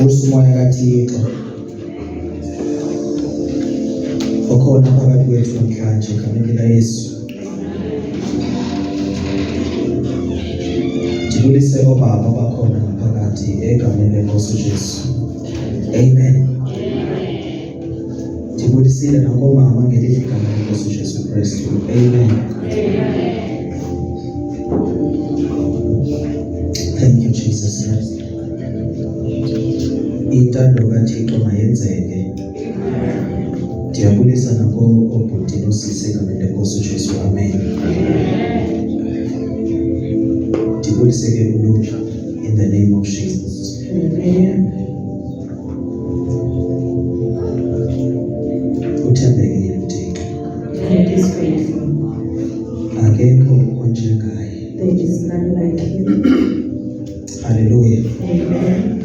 umoya kaThixo okhona phakathi kwethu namhlanje egameni likaYesu. Ndibulise obaba bakhona ngaphakathi egameni lenkosi uJesu. Amen. Ndibulisile nakomama ngelithi igama lenkosi uJesu Kristu. Amen. Thank you, Jesus Christ. Intando kaThixo mayenzeke. Ndiyabulisa nako-obhutini usisi egameni lenkosi uJesu. Amen. Ndibulise ke ulutsha in the name of Jesus. Amen. Uthembekile uThixo. God is faithful. Akekho onjengaye. There is none like him. Hallelujah. Amen.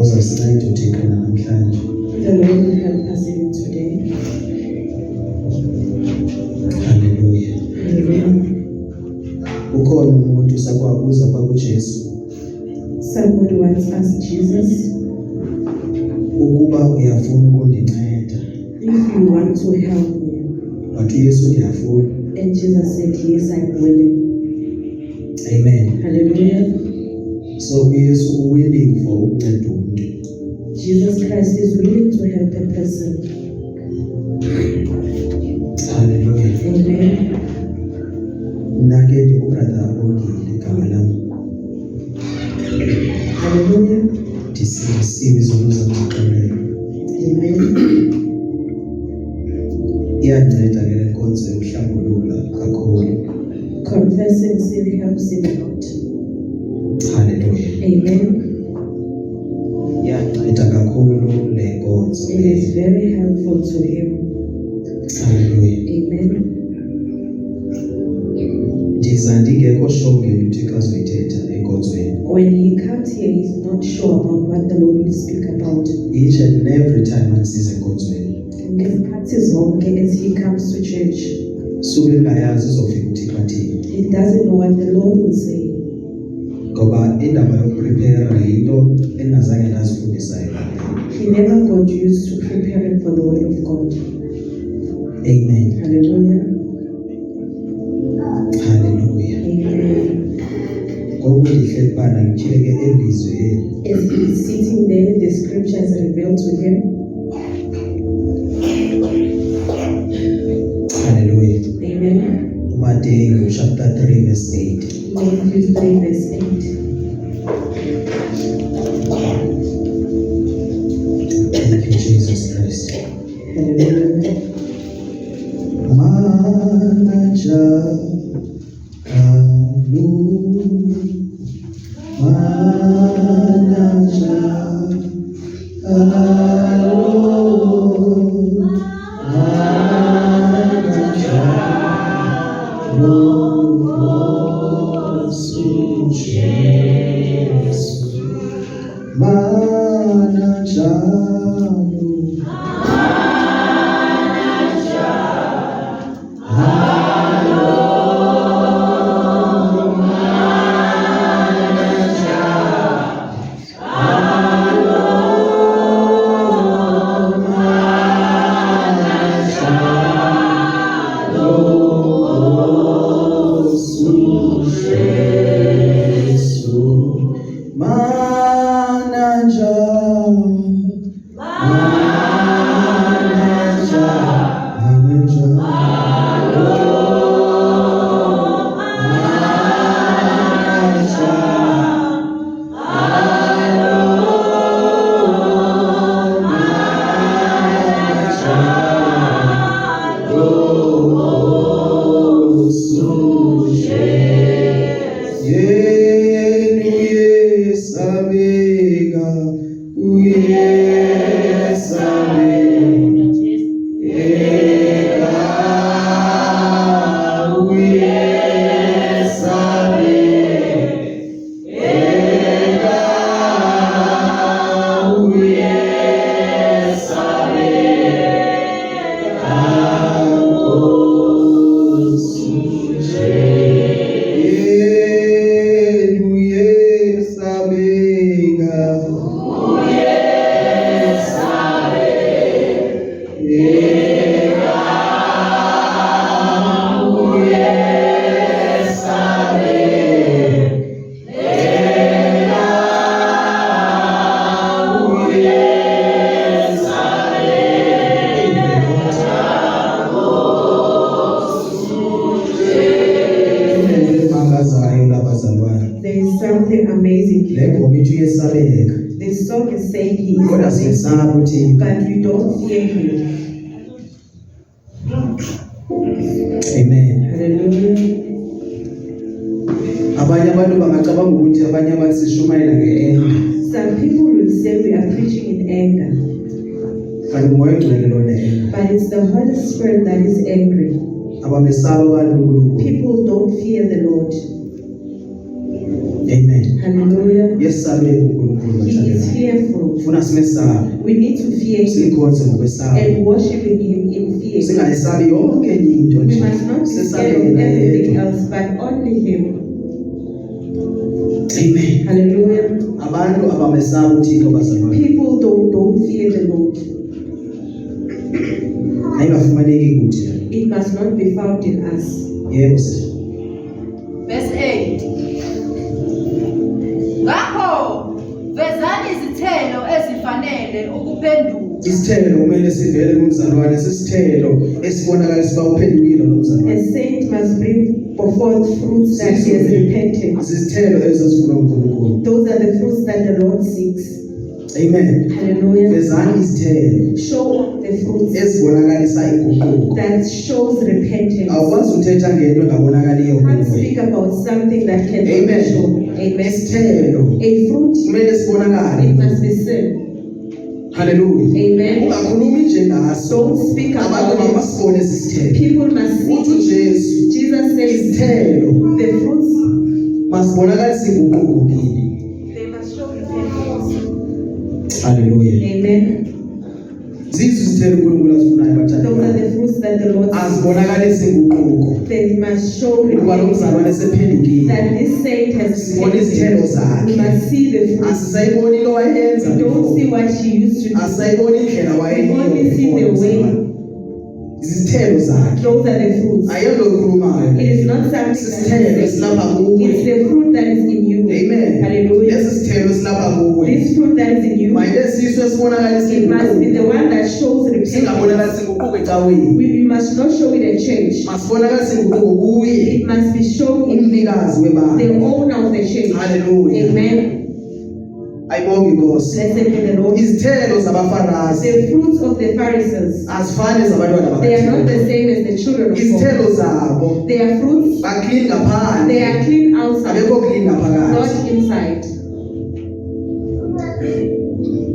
Uzasinceda uThixo namhlanje. The Lord will help us even today. Hallelujah. Amen. Ukhona umuntu sakwabuza pha kuJesu Somebody once asked Jesus, ukuba uyafuna ukundinceda. if you want to help me. Wathi Yesu ndiyafuna. And Jesus said, yes, I'm willing. Amen. Hallelujah. So uYesu willing for ukunceda umuntu. Jesus Christ is willing to help a person. Hallelujah. Amen. Mna ke ndingubrother Ogile igama lam. Hallelujah. Ndisiwe izoluza ngixolele. Amen. Iyanceda ke le nkonzo yokuhlambulula kakhulu. Confessing sin helps him a lot. Hallelujah. Amen. Iyanceda kakhulu le nkonzo. It is very helpful to him. Hallelujah. Amen. Ndiza ndingekho sure ngento uThixo azoyithetha enkonzweni. When he comes here, he's not sure about what the Lord will speak about. Each and every time andisize enkonzweni. Ngezikhathi zonke as he comes to church, Sube engayazi uzofika uThixo athini. he doesn't know what the Lord will say. Ngoba indaba yokuprepare yinto engazange ndazifundisa yona. He never got used to preparing for the word of God. Amen. Hallelujah. Hallelujah. Amen. Ngoku ndihleli phana ngitshile ke elizweni. As he is sitting there, the scriptures revealed to him. Hallelujah. Amen. Matthew chapter 3 verse 8. Matthew 3 verse 8. Thank you, Jesus Christ. Hallelujah. Manaja kalu manaja kalu manaja kalu Yesu manaja uyesabeka The song is saying he kodwa is amazing, siyesaba uThixo. but we don't fear him. Amen. Hallelujah. Abanye abantu bangacabanga ukuthi abanye abantu sishumayela ngeenda Some people will say we are preaching in anger, kanti umoya ongcwele lona enda but it's the Holy Spirit that is angry. abamesaba abantu uNkulunkulu. People don't fear the Lord. Amen. Hallelujah. Yesabeke uNkulunkulu He is bathandekayo. fearful. Ufuna simesabe We need to fear him simkhonze ngokwesaba and worshiping him in fear. singayisabi yonke enye into We nje must not be scared sisabeke of naye everything yedwa. else, but only him. Amen. Hallelujah. Abantu abamesaba uThixo bazalwane People don't fear the Lord. ayingafumaneki kuthi It must not be found in us. yebo sisi. Verse 8. Ngakho vezani izithelo ezifanele ukuphenduka. Isithelo kumele sivele kumzalwane sisithelo esibonakalisa uba uphendukile lo mzalwane. A saint must bring forth fruits that he has repented. Isithelo ezifuna uNkulunkulu. Those are the fruits that the Lord seeks. Amen. Hallelujah. Vezani isithelo Show the fruits esibonakalisa inguquko. that shows repentance. Awukwazi uthetha ngento engabonakaliyo You can't kuwe. speak about something that cannot Amen. be shown. Amen. Isithelo A fruit, kumele sibonakale. it must be seen. Hallelujah. Amen. Ungakhulumi nje ngaso. Don't speak Abantu about it. mabasibone isithelo. People must Uthi see. uJesu Jesus says isithelo the fruits, masibonakalisa inguquko kini. they must show repentance. Hallelujah. Amen. Zizo izithelo uNkulunkulu azifunayo Those are bathandekayo. the fruits that the Lord seeks. Azibonakalisa inguquko. They must show Ukuba lo repentance. mzalwane sephendukile. That this saint has Sibone izithelo repented. zakhe. We must see the fruits. Asisayiboni into wayenza We don't see before. what she used to do. Asisayiboni indlela We only see the way. izithelo zakhe. Those are the fruits. Ayonto oyikhulumayo. It is not something Isithelo that is esilapha it's kuwe. the fruit that is in you. Amen. Hallelujah. Lesi sithelo esilapha kuwe. This fruit that is in you, Maybe siso esibonakalisa it must be the inguquko. one that shows repentance. Singabonakalisa inguquko ecaweni. You must not show it a change. Masibonakalisa inguquko kuye. It must be shown in Umnikazi the webandla. owner of the change. Hallelujah. Amen. Ayibonge Nkosi. Blessed be the Lord. Izithelo zabaFarisi The fruits of the Pharisees, azifani zabantwana they are not the bakaThixo. same as the children of God. Izithelo zabo Their fruits, baclean they ngaphandle. are clean outside, Abekho clean ngaphakathi. not inside.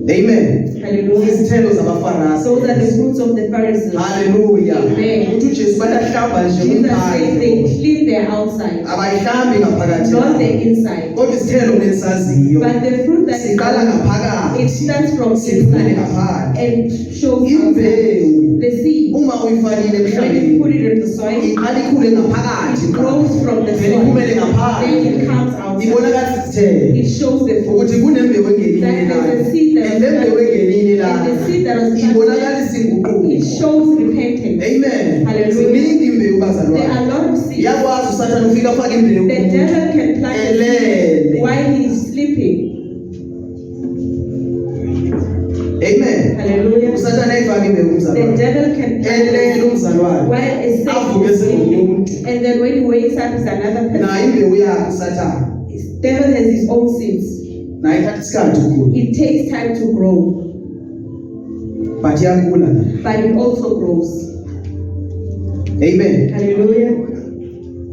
Amen. Hallelujah. Izithelo zabaFarisi. Those are the fruits of the Pharisees. Hallelujah. Amen. Uthi uJesu bayahlamba nje Jesus says they ngaphandle. clean their outside, Abayihlambi ngaphakathi. not the inside. Kodwa isithelo nesisaziyo. But the fruit that is Siqala it ngaphakathi. starts from Siphumele inside ngaphandle. and shows outside. Imbewu The seed, uma uyifakile when you emhlabeni put it in the soil, iqala ikhule ngaphakathi. it grows from the Then soil. iphumele Then ngaphandle. it comes outside. Ibonakalisa isithelo. It shows the fruit. Ukuthi kunembewu engenile That la. there's a seed that And le mbewu engenile la. and the seed that was planted, Ibonakalisa inguquko. it shows repentance. Amen. Hallelujah. Ziningi imbewu There are bazalwane. a lot of seeds. Iyakwazi uSathane ufika afake imbewu. The devil can plant a seed Elele. while he is sleeping. Amen. Hallelujah. uSathane ayifake imbewu The umzalwane. devil can plant Elele umzalwane. while a saint Avuke is sleeping. sengumuntu. And then when he wakes up, it's another person. Nayo imbewu yakhe uSathane. The devil has his own seeds. Nayo ithatha isikhathi ukukhula. It takes time to grow, But iyakhula na. but it also grows. Amen. Hallelujah.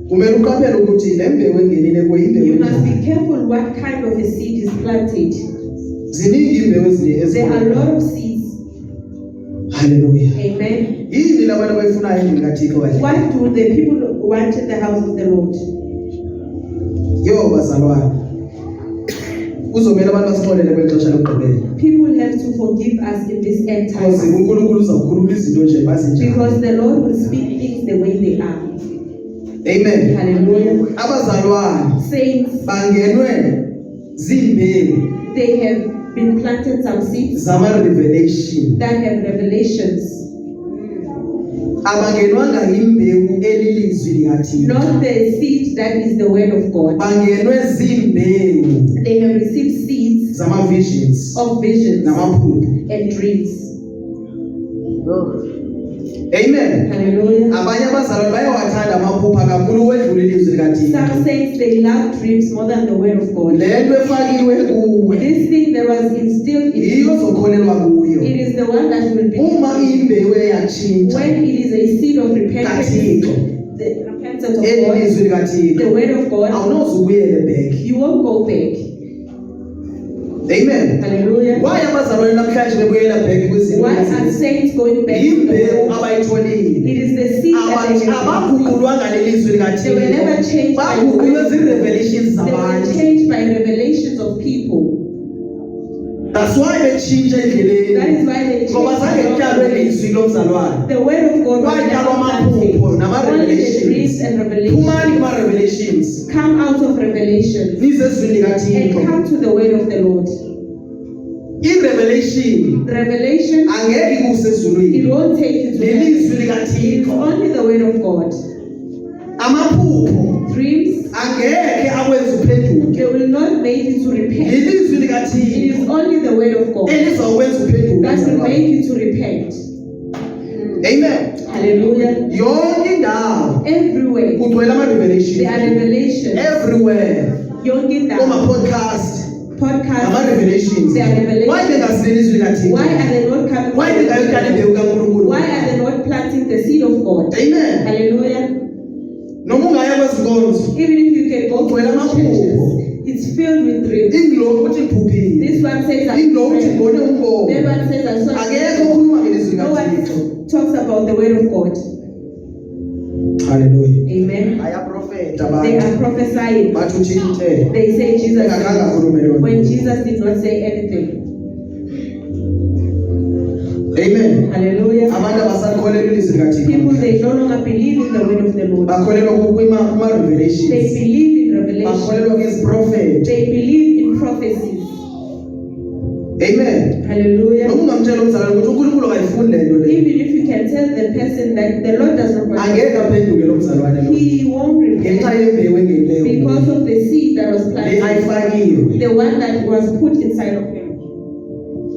Kumele uqaphele ukuthi le mbewu engenile kuyo imbewu You must enjani. be careful what kind of a seed is planted. Ziningi imbewu There are a ezikhona. lot of seeds. Hallelujah. Amen. Yini labantu abayifunayo endlini kaThixo kanje? What do the people want in the house of the Lord? Yo bazalwane. Kuzomela abantu basixolele kwexesha lokugqibela. People have to forgive us in this end Because time. uNkulunkulu uzawukhuluma izinto nje bazinjani. Because the Lord will speak things the way they are. Amen. Hallelujah. Abazalwane Saints, bangenwe zimbewu they have been planted some seeds zama revelation. that have revelations. Abangenwanga imbewu elilizwi likaThixo. Not the seed that is the word of God. Bangenwe zimbewu They have received seeds zama visions of visions namaphupho. and dreams. Amen. Hallelujah. Abanye abazalwane bayawathanda amaphupha kakhulu wedlula ilizwi likaThixo. Some saints they love dreams more than the word of God. Lento efakiwe kuwe This thing that was instilled in iyo you, zokholelwa kuyo. it is the one that will be. Uma imbewu eyatshintsha When it is a seed of repentance, kaThixo, the repentance of elizwi God, likaThixo, the word of God, awunoze ubuyele back. you won't go back. Amen. Hallelujah. Why abazalwane namhlanje bebuyela back kwizinto Why are lezi? saints going back to the Imbewu word? abayitholile. It is the seed that they have. Abaguqulwa ngalelizwi They were never likaThixo. changed by the Baguqulwe word. zii-revelations They were zabantu. changed by revelations of people. That's why betshintsha endleleni. That is why they Ngoba zange kutyalwe changed. lizwi lomzalwane. The word of God was Kwatyalwa never amaphupho planted. Only the dreams nama-revelations. and Phumani revelations kuma-revelations. come out of revelations Nize ezwini and likaThixo. come to the word of the Lord. I-revelation The revelation, angeke ikuse it ezulwini. won't take you to heaven. Lelizwi It is likaThixo. only the word of God. Amaphupho Dreams, angeke akwenze uphenduke. they will not make you to repent. Lelizwi It likaThixo is only the word of God elizokwenza uphenduke. that will mzalwane. make you to repent. Amen. Hallelujah. Yonke indawo Everywhere kugcwele ama-revelation. there are revelations. Everywhere. Yonke indawo. Kuma-podcast Podcast, ama-revelations. there are revelations. Why bengasili ilizwi likaThixo? Why are they not coming? Why bengayotyala imbewu kaNkulunkulu? Why are they not planting the seed of God? Amen. Hallelujah. Noma ungaya kwezinkonzo Even if you can go to Kugcwele those churches, amaphupho. it's filled with dreams. ingilo uthi iphuphile. This one says I Ingilo uthi prayed. ngibone umbono. That one says I saw. Akekho okhuluma ngelizwi No likaThixo. one talks about the word of God. Hallelujah. Amen. Ayaprofeta They abantu. are prophesying. Bathi uThixo uthe. They say Jesus Engakanga said, akhulume lona. when Jesus did not say anything. Amen. Hallelujah. Abantu abasakholelwa ilizwi likaThixo. People, they no longer believe in the word of the Lord. Bakholelwa kuma-revelations. They believe in revelation. Bakholelwa kwiziprofeti. They believe in prophecies. Amen. Hallelujah. Noma ungamtshela umzalwane ukuthi uNkulunkulu akayifuni lento le. Even if you can tell the person that the Lord does not want, Angeke aphenduke lo mzalwane lo. he won't Ngenxa repent yembewu engenileyo. because of the seed that was Le planted, ayifakiwe. the one that was put inside of him.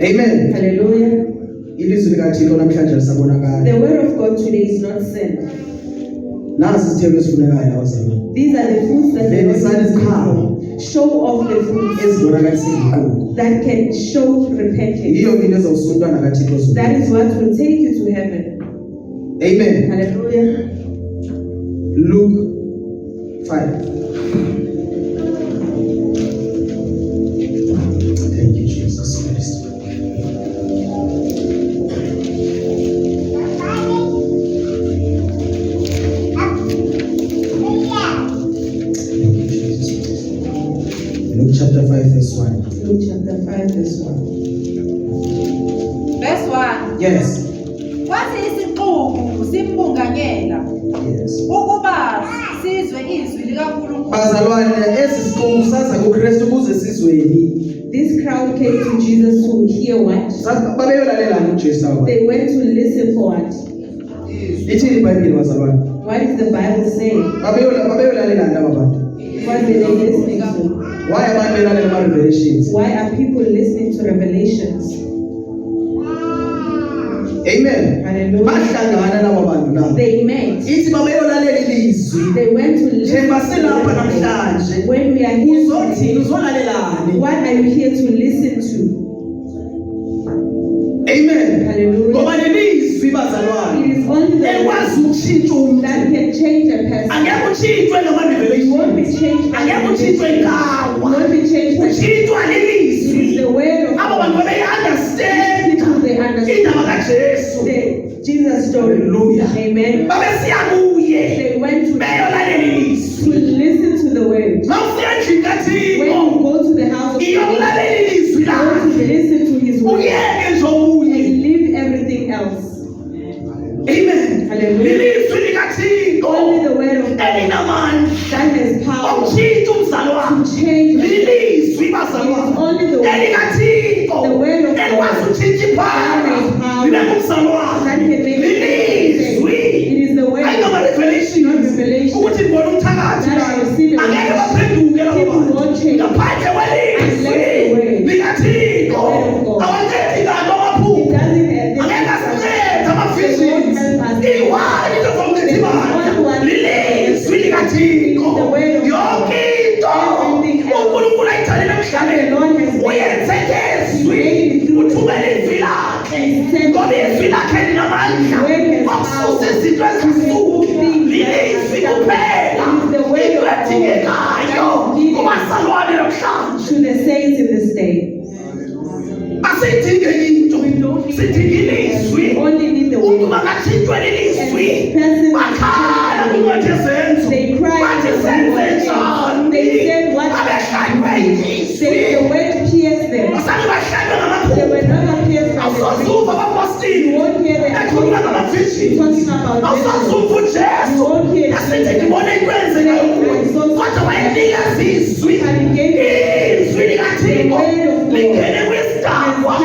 Amen. Hallelujah. Ilizwi likaThixo namhlanje lisabonakala. The word of God today is not sin. Nasi isithelo esifunekayo la bazalwane. These are the fruits that the Then Lord the sun is is come. Show off the fruits Ezibonakalisa inguquko. that can show repentance. Yiyo into ezawususa umntwana kaThixo zulu. That is what will take you to heaven. Amen. Hallelujah. Luke 5. Thank you, Jesus Christ. Thank you, Jesus Christ. Luke chapter 5, verse 1. Luke chapter 5 verse 1. Verse 1. Yes. Kwathi isixuku simbunganyela Yes. ukuba sizwe izwi likaNkulunkulu. Bazalwane, esi siqongo saza kuKristu ukuze sizweni. This crowd came to Jesus to hear what? Babeyolalelani uJesu aba? They went to listen for what? Ithini iBhayibheli bazalwane? What is the Bible saying? Babeyolalelani aba bantu? What are they listening to? Why abantu belalela ama-revelations? Why are people listening to revelations? Amen. Hallelujah. Bahlangana laba bantu laba. They met. Ithi babeyolalela ilizwi. They went to listen. Njengoba silapha namhlanje. When we are here, Uzothini uzolalelani? what are you here to listen to? Amen. Hallelujah. Ngoba lelizwi bazalwane. It is only the Ekwazi ukushintsha umuntu. that can change a person. Angeke utshintshwe You won't ngama-revelation. be changed by Angeke utshintshwe you ngawa. won't be changed by Utshintshwa it is lelizwi. the word of Aba bantu God. babeyi-understand People they understand indaba kaJesu. the Jesus story. Hallelujah. Amen. Babesiya kuye. They went to Beyolalela ilizwi. listen to the word. Mawufika endlini When kaThixo. you go to the house of the Lord, Iyokulalela ilizwi you go lakhe. to listen to his word Uyeke nje okunye. and leave everything else. Amen. Hallelujah. Lilizwi likaThixo Only the word of God elinamandla that has power okushintsha umzalwane. to change. Lilizwi It is bazalwane only the word elikaThixo The word of God elikwazi utshintsha iphanga that has power libe ngumzalwane. that can make it. Lilizwi It is the word ayingama-revelations not revelation. ukuthi ngibone umthakathi That I will see the angeke word. baphenduke labo People bantu won't change. ngaphandle Unless the kwelizwi word. likaThixo. The word of God. Awancedi kanti It amaphupho. doesn't have Angeke asincede It won't ama-visions. help us. He's talking about awusazumva You ujesu won't hear yasithi Jesus. ngibona ikwenzeka kuwe kodwa wayenikeza izwi izwi likathixo lingene kwisidakwa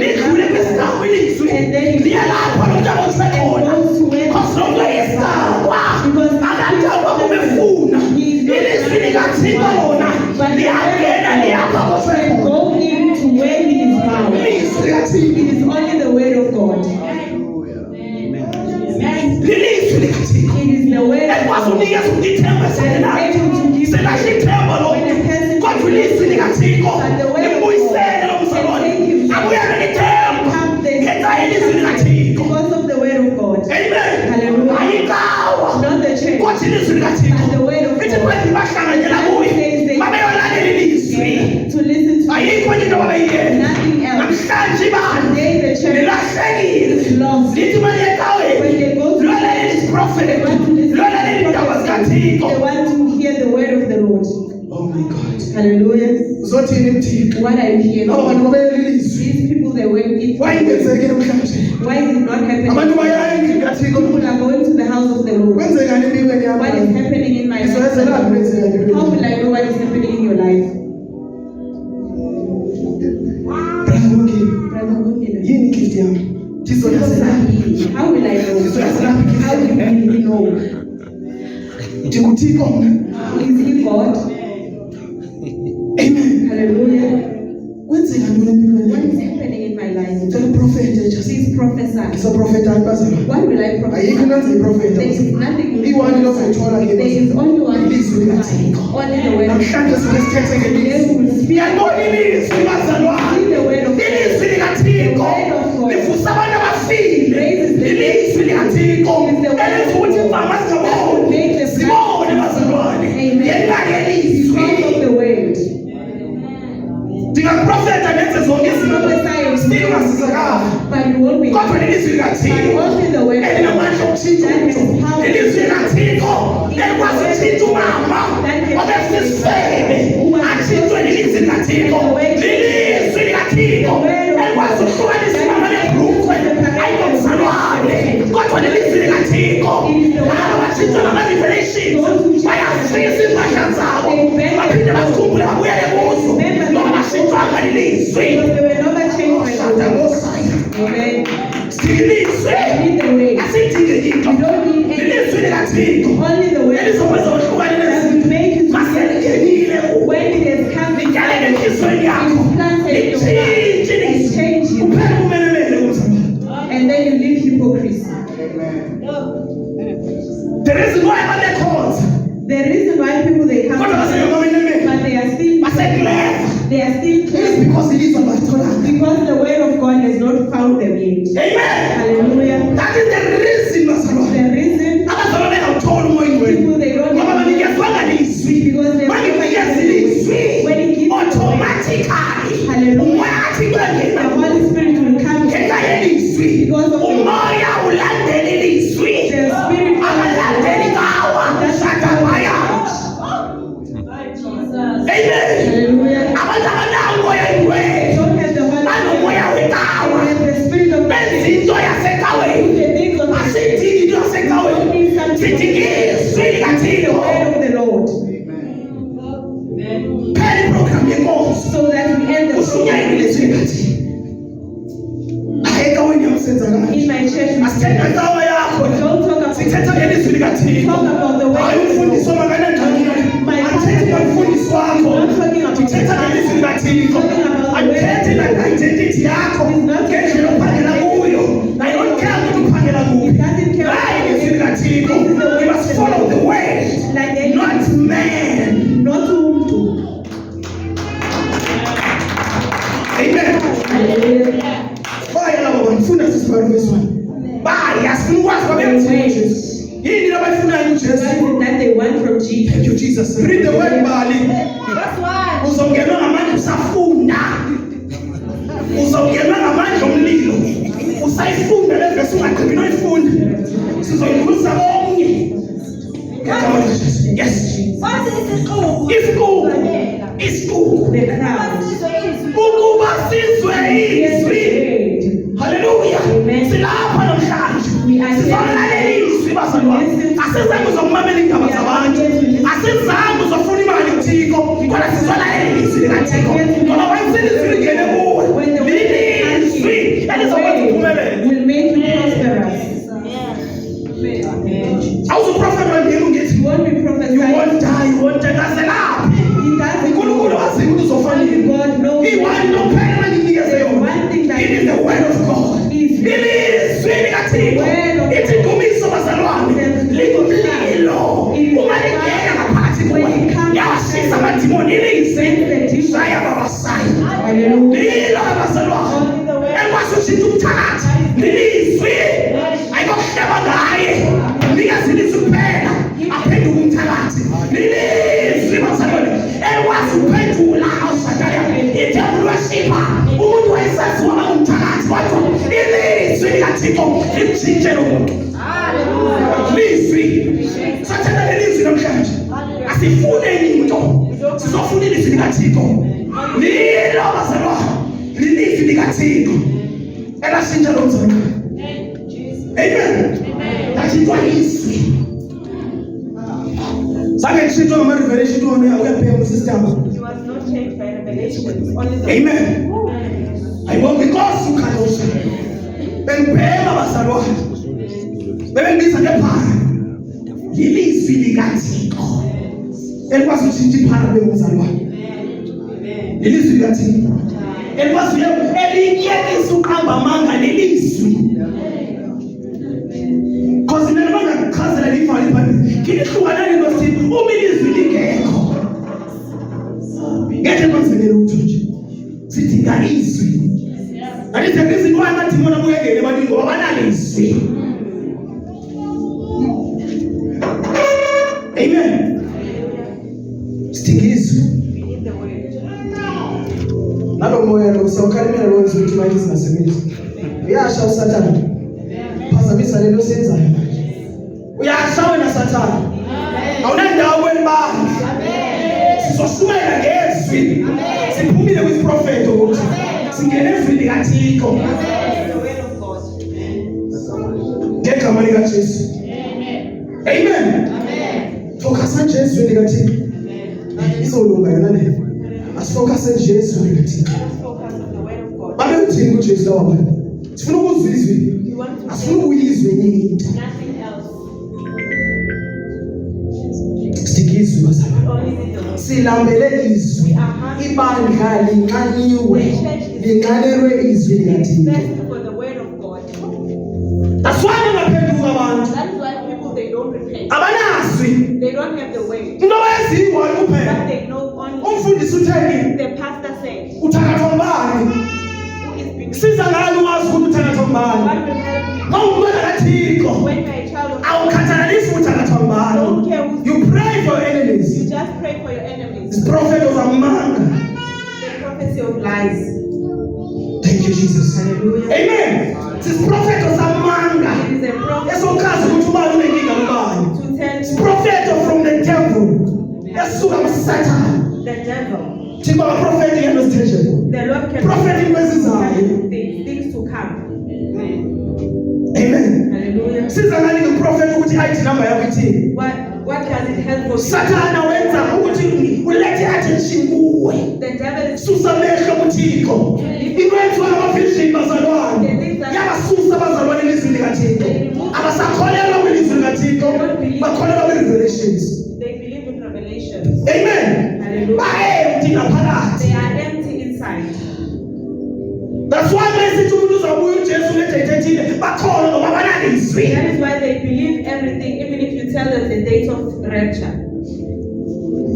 lidlule kwisidakwa ilizwi liyalapha lomntaba usekhona khosonke isidakwa akadakwa kumefuna ilizwi likathixo lona liyangena liyapha kosekhona Go into where he is found. ilizwi likathixo It is only the word of God. lilizwi likathixo It is the word of ekwazi God. unikeza umuntu ithemba eselenalo selahla ithemba lo kodwa ilizwi likathixo limbuyisele lo mzalwane abuyele lithemba ngenxa yelizwi likathixo Because of the word of God. amen Hallelujah. ayikawa Not the church. kodwa ilizwi likathixo lithi kwezi bahlanganyela kuye babeyolalela ilizwi To listen to ayikho into babeyenza nothing else. namhlanje ibandla Today the church lilahlekile is lost. lithi baliyekaweni lolalela isiprofethi lolalela indaba zikathixo They want to hear the word of the Lord. oh my god Hallelujah. uzothini mthixo What are you hearing? laba bantu babeyela ilizwi These people they went in. wayingenzeki namhlanje Why is it not happening? abantu bayaya endlini kathixo People are going to the house of the Lord. kwenzekani empilweni What is yami happening in my ngizoyenzelani life? kwenzekani empilweni How will I know what is happening in your life? brother Bongi Brother Gungela. yini gift yami ngizoyazelani How will I know? How will we know? ndinguthixo mna Is he God? amen Hallelujah. kwenzeka ntoni empilweni What yami is happening in my life? ngicela uprofethe just Please prophesy. ngizoprofethani bazalwane What will I ayikho prophesy? into endizoyiprofetha There is nothing you iwani can lozoyithola prophesy. ke There is only one ilizwi likathixo only the word of God. namhlanje sesithethe ngelizwi ngiyalibona ilizwi bazalwane See the word of God. ilizwi likathixo livusa abantu abafile ilizwi likathixo elenza ukuthi imvama zingaboni zibone bazalwane ngenxa yelizwi Because of the word. ndingaprofetha nenze zonke izinto Prophesy still ungasizakala but you won't be. kodwa lelizwi likathixo Only the word. elinamandla okutshintsha umuntu ilizwi likathixo elikwazi ukutshintsha umama obesisifebe atshintshwe lilizwi likathixo lilizwi likathixo elikwazi ukuhlukanisa umama nebhrukwe ayingomzalwane kodwa lelizwi likathixo laba batshintshwa ngama-revelation bayafisa iimpahla zabo baphinde bazikhumbule babuyele kuzo ngoba bashintshwanga lilizwi Because they were never changed by the shada word. ngosaya Amen. sidilizwe Need the way. asidinge into You don't need any. lilizwi likathixo Only the way elizokwenza uhlukane that nezinto will make you to maselingenile when it has come in lityalele enhliziyweni yakho it's planted in your heart litshintshe and ilizwi change you. kuphela umelemele kumzalwane And then you live hypocrisy. the reason why babekhonza The reason why people they come kodwa to basengamamelemele but they are still basekleva they are still is because ilizwi abalitholanga because the word of God has not found them yet. amen Hallelujah. that is the reason bazalwane The reason abazalwane bengawutholi umoya ingcwele people they don't ngoba banikezwanga lizwi because they baninikeza ilizwi when he gives you the word, automatically Hallelujah. umoya athi the kwengena Holy Spirit will come ngenxa yelizwi because of the umoya ulandela ilizwi The Spirit akalandeli kawa shadabaya amen Hallelujah. abantu abanawo umoya ingcwele Don't have the Holy banomoya Spirit. wekawa They have the Spirit of benza into yasecaweni the things of the asidingi into yasecaweni sidinga izwi the likathixo word of the Lord phela iprogram yenkonzo so that we end the kushunyayela ilizwi likathixo ecaweni yamsenzakala in my church. asithetha ncawa yakho Don't talk about sithetha ngelizwi likathixo talk about the hayi word. umfundisi omakanangxakile andithethi ngomfundisi wakho ndithetha ngelizwi likathixo andithethi na-identity yakho ngendlela ophangela kuyo I don't care ukuthi uphangela kuphi hayi ilizwi likathixo we must follow the word Like they not man not to amen Hallelujah. baya labo bantu sisibalo besona baya sifuna ukwazi babemthini ujesu yini labayifunayo What ujesu is it that they want from Jesus? thank you jesus read the word bali Verse 1. uzongenwa ngamandla usafunda uzongenwa ngamandla omlilo usayifunda le vesi ungagqibi noyifunda sizoyibuza omnye ngegama likajesu yes Wathi isixuku isikuku Lalela. isikuku The crowd. ukuba sizwe izwi Yes, haleluya Amen. silapha namhlanje We are here. sizolala asizange uzokumamela indaba zabantu, asizange uzofuna imali kuThixo, kodwa sizwela ilizwi likaThixo. Ngoba wayesile ilizwi lingene kuwe, lilizwi elizokwenza uphumelele. will make you prosperous. Awuzuprofetha ngeke ungithi You won't be prophesying. you won't die, you won't die. Kaze laphi He doesn't. uNkulunkulu wazi ukuthi uzofanele. God knows. Iwani lokuphela nginikeze yona. It is the word of God. Ilizwi likaThixo ithi dumiso bazalwane lingumlilo. Uma lingena ngaphakathi kuwe yashisa amadimoni ilizwi shaya babasaya. Lilo bazalwane ekwazi ushintsha umthakathi lilizwi ayikokuhleba ngaye nikeze ilizwi kuphela aphenduka umthakathi lilizwi bazalwane ekwazi ukuphendula awushadaya i-devil worshipper umuntu wayesaziwa ngumthakathi kodwa ilizwi likaThixo limtshintshe lo muntu. Lizwi sathanda lelizwi namhlanje asifune into sizofuna ilizwi likaThixo lilo bazalwane lilizwi likaThixo elashintsha lo mzalwane. Amen. Lashintshwa izwi sange lishintshwe ngama-revelation wona uyapheka usystem. He was not changed by revelation, only the Amen. Ayibona inkosi uKhalosha bengibheka bazalwane bebengibiza ngephara lilizwi likaThixo elikwazi ukushintsha iphara bengumzalwane. Lilizwi likaThixo elikwazi eliyekisa uqamba amanga lelizwi. Because nina bangakuchazela livali phambili kilihlukanani nosini uma ilizwi lingekho ngeke kwenzeke lutho nje sidinga izwi. Alithi izinto amadimoni abuyekele ebantwini ngoba banalizwi. Amen. Sidinga izwi. Nalo moya lo sawukhalimela lo izwi ukuthi manje singasebenzi. Uyasha uSathane. Phazamisa lento senzayo manje. Uyasha wena Sathane. Awunandawo kwelibandla. Sizoshumela ngezwi. Siphumile kwiprofethi ukuthi singene ezwini likaThixo. Ngegama likaJesu. Amen. Focus nje ezwini likaThixo. Izolunga yona le. Asifocus nje ezwini likaThixo. Babe uthini kuJesu lawa bantu? Sifuna ukuzwa izwi. Asifuna ukuyizwa enye into. Sidikizwe bazalwane. Silambele izwi. Ibandla linqaniwe. Linqalelwe izwi likaThixo. That's why bengaphenduka abantu. That is why people, they don't repent. Abanaswi. They don't have the way. Into eziwa But kuphela. they know only. Umfundisi utheni? The pastor said, Uthakatha mbani? who is being Siza ngani wazi ukuthi uthakatha mbani? what will help Ngawumntwana kaThixo. you when you're a child of God. Awukhathalalisi uthakatha mbani. Don't care who's You pray for your you enemies. just pray for your enemies. This prophet was amanga. The prophecy of lies. Thank you, Jesus. Hallelujah. Amen. This prophet was amanga. It is a prophet Esokazi ukuthi ubani unenkinga ngubani. to tell This you prophet from the devil. Esuka kuSathane. the devil. Thixo prophet yena sithejele. The Lord can Prophet inwezizayo. things to come. Amen. Hallelujah. Siza ngani ngeprophet ukuthi ID number yakho ithini? What does it help for you? Sathana wenza ukuthi ulethe attention kuwe. The devil is Susa amehlo kuThixo. Ikwenziwa ngamavision bazalwane. Yabasusa bazalwane elizwini likaThixo. Abasakholelwa kwelizwi likaThixo. Bakholelwa kwi-revelations. they believe in revelations. Amen. Hallelujah. Baempty ngaphakathi. They are empty inside. That's why mesithi umuntu uzabuya uJesu lethe ethile bakholwa ngoba banalizwi. That is why they believe everything, even if you tell them the date of rapture.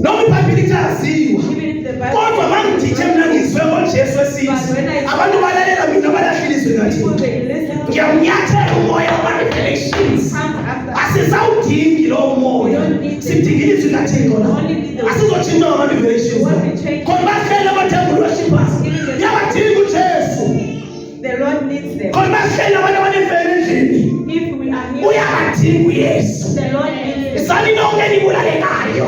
Noma iBhayibheli liyaziwa. Even if the Bible Kodwa mangithe mina ngizwe ngoJesu esithi abantu balalela mina balahlilizwe people ngathi. they listen to Ngiyamnyathela umoya wama-revelations. comes after. Asizawudingi lowo moya. Sidinga ilizwi likaThixo la. Asizotshintshwa ngama-revelations la. Khona bahlele ama-devil worshippers. Yabadinga uJesu. The Lord needs them. Khona bahlele abantu abanemvelo endlini. If we are here, Uyabadinga uYesu. the Lord needs them. Isani lonke nibulalekayo.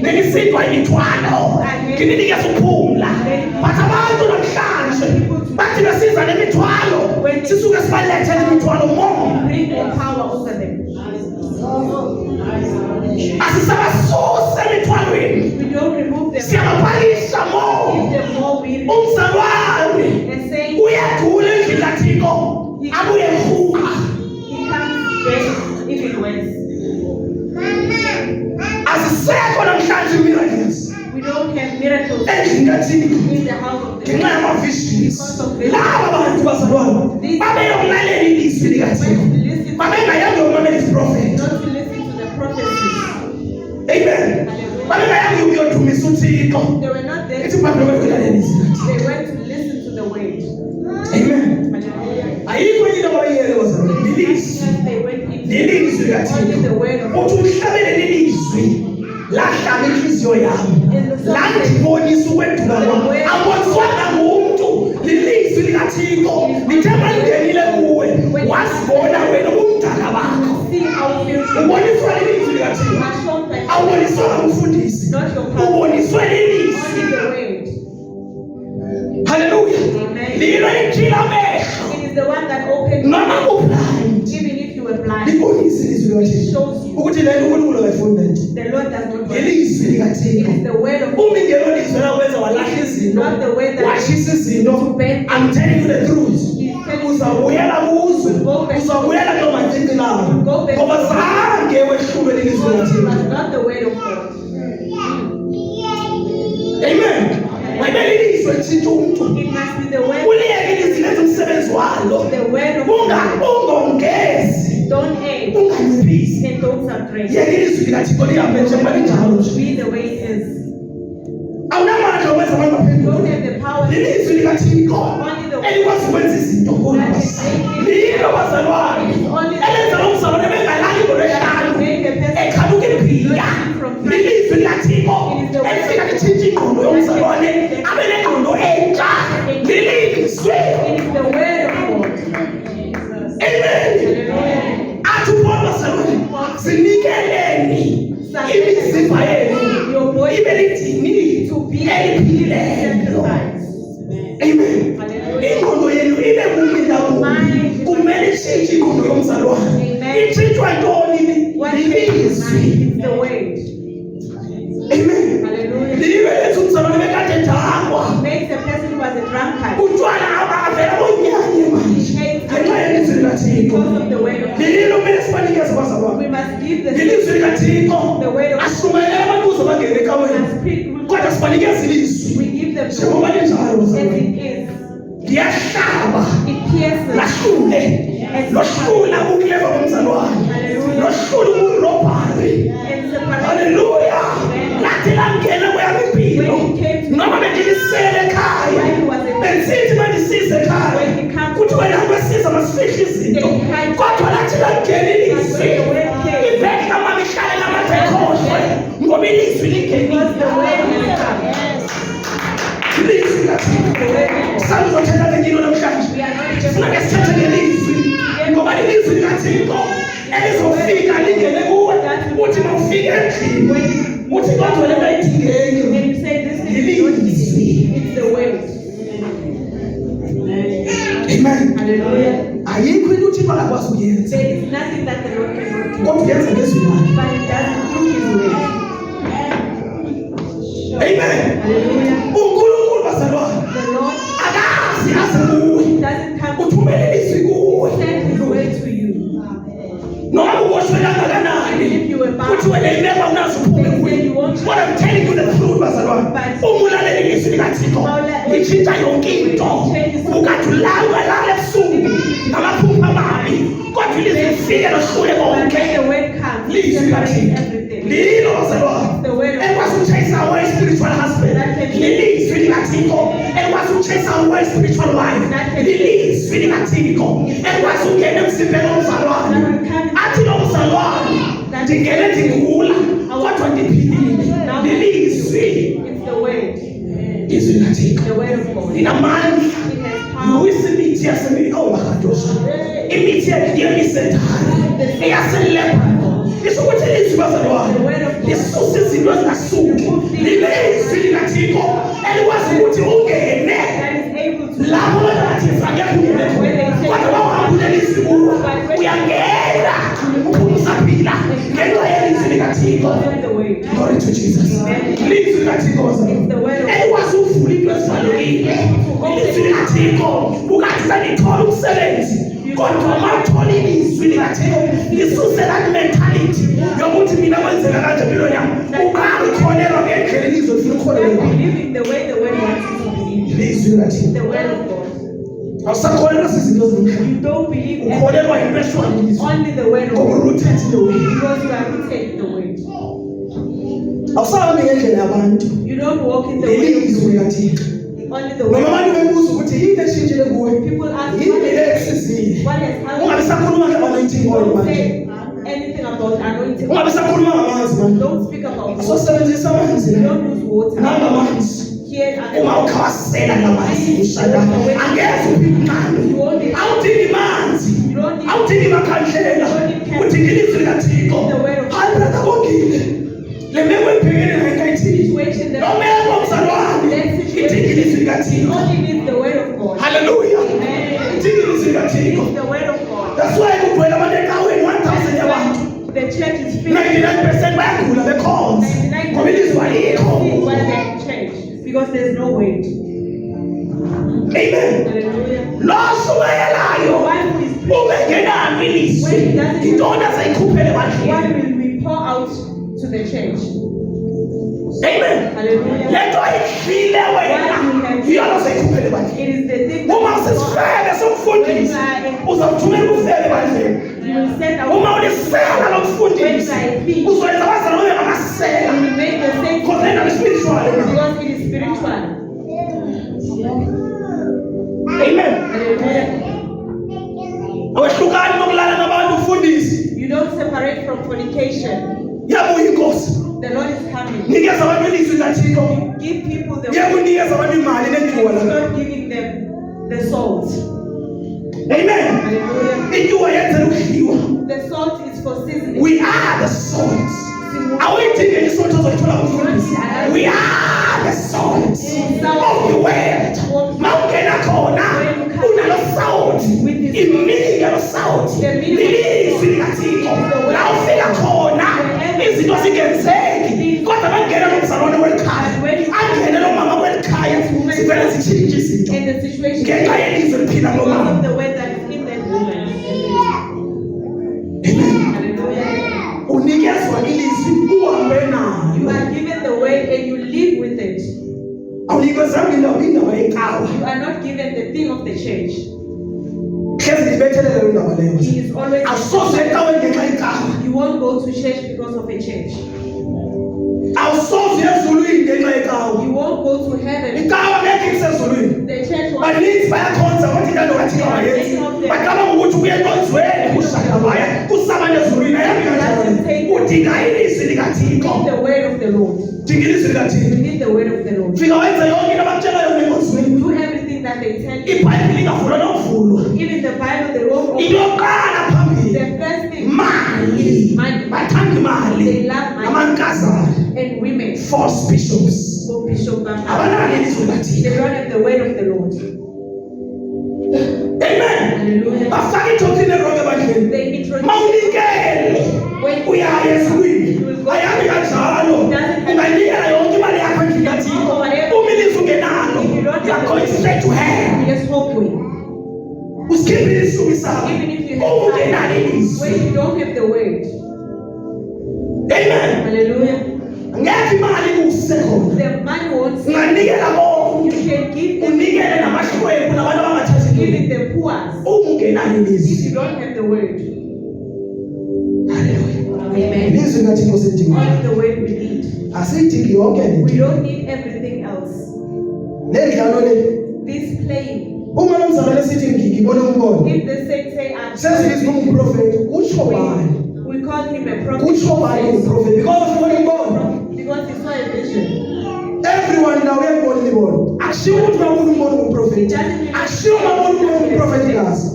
Nelisindwa imithwalo. Kininikeza ukuphumla. But abantu namhlanje bathi besiza nemithwalo. Sisuke sibalethele imithwalo more. Bring the power over them. endlini kaThixo in the house of the ngenxa Lord. yama-visions. Laba bantu bazalwane babeyolalela ilizwi likaThixo, babengayanga uyomamela isiprofethi. Not to listen to the prophecies. Amen. Babengayanga ukuyodumisa uThixo. They were not there. Ithi bantu babeyolalela ilizwi likaThixo. They went to listen to the word. Amen. Hallelujah. Ayikho into abayiyele bazalwane, lilizwi. Yes, they went in. Lilizwi Only likaThixo. the word of God. Uthi uhlabele lilizwi lahlala inhliziyo yami, landibonisa ukwedlula kwami. Aboniswanga ngumuntu, lilizwi likaThixo lithe malingenile kuwe, wazibona wena umdala bakho. See how you Uboniswa lilizwi likaThixo, are shown by awuboniswanga umfundisi, not your pastor. uboniswe lilizwi. Only the word. Haleluya. Amen. Lilo likhila amehlo It is the one that opened noma ublind, even if you were blind. libonise ilizwi likaThixo Shows you. ukuthi lelo uNkulunkulu akayifuni lento. The Lord does not want. It Ilizwi likaThixo. is the word of Uma ingelo lizwi lakwenza walahla izinto, not the word that washisa izinto. I'm telling you the truth. Uzabuyela kuzo, uzabuyela kuloo macici lawo, ngoba zange wehlule lilizwi likaThixo. but not the word of God. Amen. Mayibele ilizwi lithinta umuntu. It must be the word. Uliyeke ilizwi lenza umsebenzi walo. The word of God. Ungongezi, Don't aid unganciphisi. and don't subtract. Yeke ilizwi likaThixo lihambe njengoba linjalo nje. Be the way it is. Awunamandla wenza Don't amaphendula. have the power. Lilizwi likaThixo elikwazi ukwenza izinto ngolwazi. Lilo bazalwane elenza lo mzalwane bengalali ngolwesihlanu ekhanuka emphiya. Lilizwi likaThixo elifika lithinta ingqondo yomzalwane abe nengqondo entsha. Lilizwi. It is the word of God. Amen. Athi uPaul bazalwane, sinikeleni imizimba yenu ibe lidini eliphilileyo. Amen. Ingqondo yenu ibe kumila kumele ishintshe ingqondo yomzalwane. Itshintshwa ntoni? Lilizwi. It's the word. Amen. Hallelujah. Libe lethu umzalwane bekade edakwa. Makes a person who was a drunkard. Utshwala abavela bonyanye manje ngenxa yelizwi likaThixo. Because of the word of God. Lilo kumele sibanikeze bazalwane. We must give the Ilizwi likaThixo the word of God. ashumayela abantu ukuze bangene ecaweni, Must speak. kodwa sibanikeze ilizwi We give them the njengoba word linjalo as bazalwane. it is. Liyahlaba It pierces. lahlule lohlula ukuleva komzalwane, lohlula ukurobhari. And separates. Haleluya. Lathi langena kweyami impilo noma bendilisele ekhaya, bensithi mandisize ekhaya kuthi wena kwesiza masifihle izinto, kodwa lathi langena ilizwi iveki kamama ihlale namade ekhohlwe ngoba ilizwi Because the lingenile. word has come. Ilizwi likaThixo. Sangizothetha ngengilo namhlanje. We are not just Funeke sithethe ngelizwi ngoba ilizwi likaThixo elizofika lingene kuwe, uthi mawufika endlini uthi kodwa le nto ayidingeki. when you say this thing is not easy. It's the word. Amen. Hallelujah. Ayikho into uThixo akakwazi ukuyenza, There is nothing that the Lord cannot do. kodwa uyenza ngezwi lakhe. But it does it through his word. Amen. Hallelujah. uNkulunkulu bazalwane The Lord akazi aze kuwe, doesn't come to uthumele ilizwi kuwe send his word to you. noma uboshwe kangakanani, If you were bound, kuthiwe le imeko awunazi uphume kuyo. But I'm telling you the truth bazalwane, uma ulalela ilizwi likaThixo litshintsha yonke into. Ukade ulala lala ebusuku ngamaphupho amabi, kodwa ilizwi lifike lohlule but konke. when the word comes, it Lizwi separates likaThixo everything. lilo bazalwane The word of ekwazi ukuchase away spiritual husband. Lilizwi likaThixo ekwazi ukuchase away spiritual wife. Lilizwi likaThixo ekwazi ukungena emzimbeni womzalwane athi lo mzalwane ndingene ndigula kodwa ndiphilile. Lilizwi. It's the word. Izwi likaThixo The word of God. linamandla. It has power. Luyisa imithi yasemikawakadosha, imithi yemisedari eyaseLebanon. Isho ukuthi ilizwi bazalwane lisusa izinto ezingasuki. Lilizwi likaThixo elikwazi ukuthi ungene That is able to lapho bathi angeke ungene khona, kodwa bawuhambule ilizwi kuwe uyangena uphumusaphila ngenxa yelizwi likaThixo. do the word. Glory to Jesus. Ilizwi likaThixo bazalwane elikwazi ukuvula into ezivalekile. Ilizwi likaThixo ukathi sengithola umsebenzi kodwa mawuthola ilizwi likaThixo lisuse that mentality yokuthi mina kwenzeka kanje empilweni yami ukangikholelwa ngendlela ilizwi lifuna ukukholelwa Believing the way the word wants you to believe. ilizwi likaThixo The word of God. awusakholelwa sizinto zomhlaba You don't believe ukholelwa yinto eshwayo ilizwi only the word of ngoba God. rooted in the word Because you are rooted in the word. awusahambi ngendlela yabantu You don't walk in the way of the lelizwi word. likaThixo Only the noma word. abantu bebuza ukuthi yini eshintshile kuwe People ask yini le ekusizile what has ungabi happened. sakhuluma nge-anointing oil Don't manje say anything about anointing. ungabi sakhuluma ngamanzi manje Don't speak about water. asosebenzisa amanzi Don't use water. nangamanzi Here and uma ukhawasela ngamanzi ushada angeze uphimncane awudingi manzi awudingi makhandlela udinga ilizwi likaThixo hayi brother Bongile le meko ebhekene nayo kayithini lo meko mzalwane idinga ilizwi likaThixo only need the word of God. haleluya idinga ilizwi likaThixo Need the word of God. that's why kugcwele abantu ecaweni 1000 yabantu The church is filled. 99% bayagula bekhonza ngoba ilizwi alikho Why they change? Because there's no word. amen Hallelujah. loshumayelayo One who is ungenalo ilizwi intoni azayikhuphele one bandleni will we pour out to the church. amen Hallelujah. lento ayidlile wena iyona azayikhuphele bandleni It is the thing uma that usesifele somfundisi uzawuthumela ufele bandleni you will send out. uma ulisela lomfundisi uzoyenza abazali babe ngamasela You will make the same because lento lispiritual because it is spiritual. amen Hallelujah. awehlukani nokulala nabantu ufundisi You don't separate from fornication. yabuya inkosi The Lord is coming. nikeza abantu ilizwi likaThixo Give people the uyakunikeza abantu imali nethuba la Start giving them the salt. amen Hallelujah. ityuwa yenzela ukudliwa The salt is for seasoning. we are the salt awuyidingeli isalt ozoyithola kumfundisi we are the salt of the world mawungena khona unalo salt imike lo salt lilizwi likaThixo la ufika khona izinto zingenzeki kodwa bangena nomzalwane welikhaya angene nomama welikhaya zivele zitshintshe izinto And the situation ngenxa yelizwi liphila because ngomama of the word that is in that woman. amen Hallelujah. unikezwa ilizwi uhambe You nalo are given the word and you live with it. awunikezanga indaba yecawa You are not given the thing of the church. hlezi ndibethelele leyo ndaba leyo He is always. awusoze ecaweni ngenxa yecawa You won't go to church because of a church. awusoze ezulwini ngenxa yecawa You won't go to heaven. icawa ngeke isezulwini The church will. baninzi bayakhonza bathi into kaThixo abayenzi bacaba ngokuthi ukuya enkonzweni kushaya baya kusabane ezulwini ayamkanjani udinga ilizwi likaThixo The word of the Lord. dinga ilizwi likaThixo You need the word of the Lord. fika wenze yonke into abakutshela yona enkonzweni Do everything that they tell you. ibhayibhile ingavulwa nokuvulwa Even the Bible, they won't open. into yokuqala phambili The first thing mali is money bathanda imali They love money. amankazana and women. false bishops So Bishop Bamba. abanalo ilizwi likaThixo They don't have the word of the Lord. amen Hallelujah. bafaka idoctrine eronke ebandleni They introduce mawunikele uyaya ezulwini ayihambi kanjalo ungayinikela yonke imali yakho endlini kaThixo uma ilizwi ungenalo you are going straight to hell just hoping. usikhiphile isisuku sakho Even if you uma have ungenalo when ilizwi you don't have the word. amen Hallelujah. ngeke imali kusekhona The money won't save. unganikela You bonke can give them, unikele namahlwempu nabantu abangathathi even ntweni the poor. uma ungenalo If ilizwi you don't have the word. haleluya Amen. ilizwi likaThixo silidinga Only the word we need. asiyidingi yonke We lento don't need everything else. lendlalo le This playing. uma nomzalwane esithi ngibone umbono If the saints say I'm sesithi ungumprofeti utsho bani we call him a prophet. utsho bani ungumprofeti because ufuna umbono Because he saw a vision. everyone now uyabona imibono akushiwo ukuthi mabona umbono ungumprofeti akushiwo mabona umbono ungumprofetikazi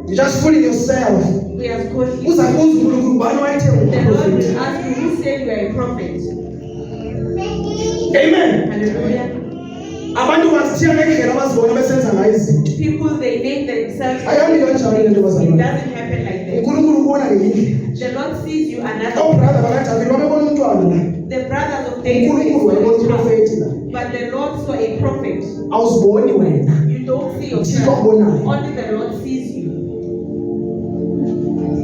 you just fooling yourself We have called him. uza kubuza uNkulunkulu bani wayethe The Lord ungumprofeti will ask you, who said you are a prophet? amen Hallelujah. abantu bazithiya ngendlela abazibona besenza ngayo izinto People, they name themselves. ayihambi kanjalo lento It bazalwane doesn't happen like that. uNkulunkulu ubona ngenye indlela The Lord sees you another. obrother bakaDavide babebona umntwana la The brothers of David uNkulunkulu saw wayebona a child, umprofeti la but the Lord saw a prophet. awuziboni wena You don't see Uthixo yourself. akubonayo. Only the Lord sees you.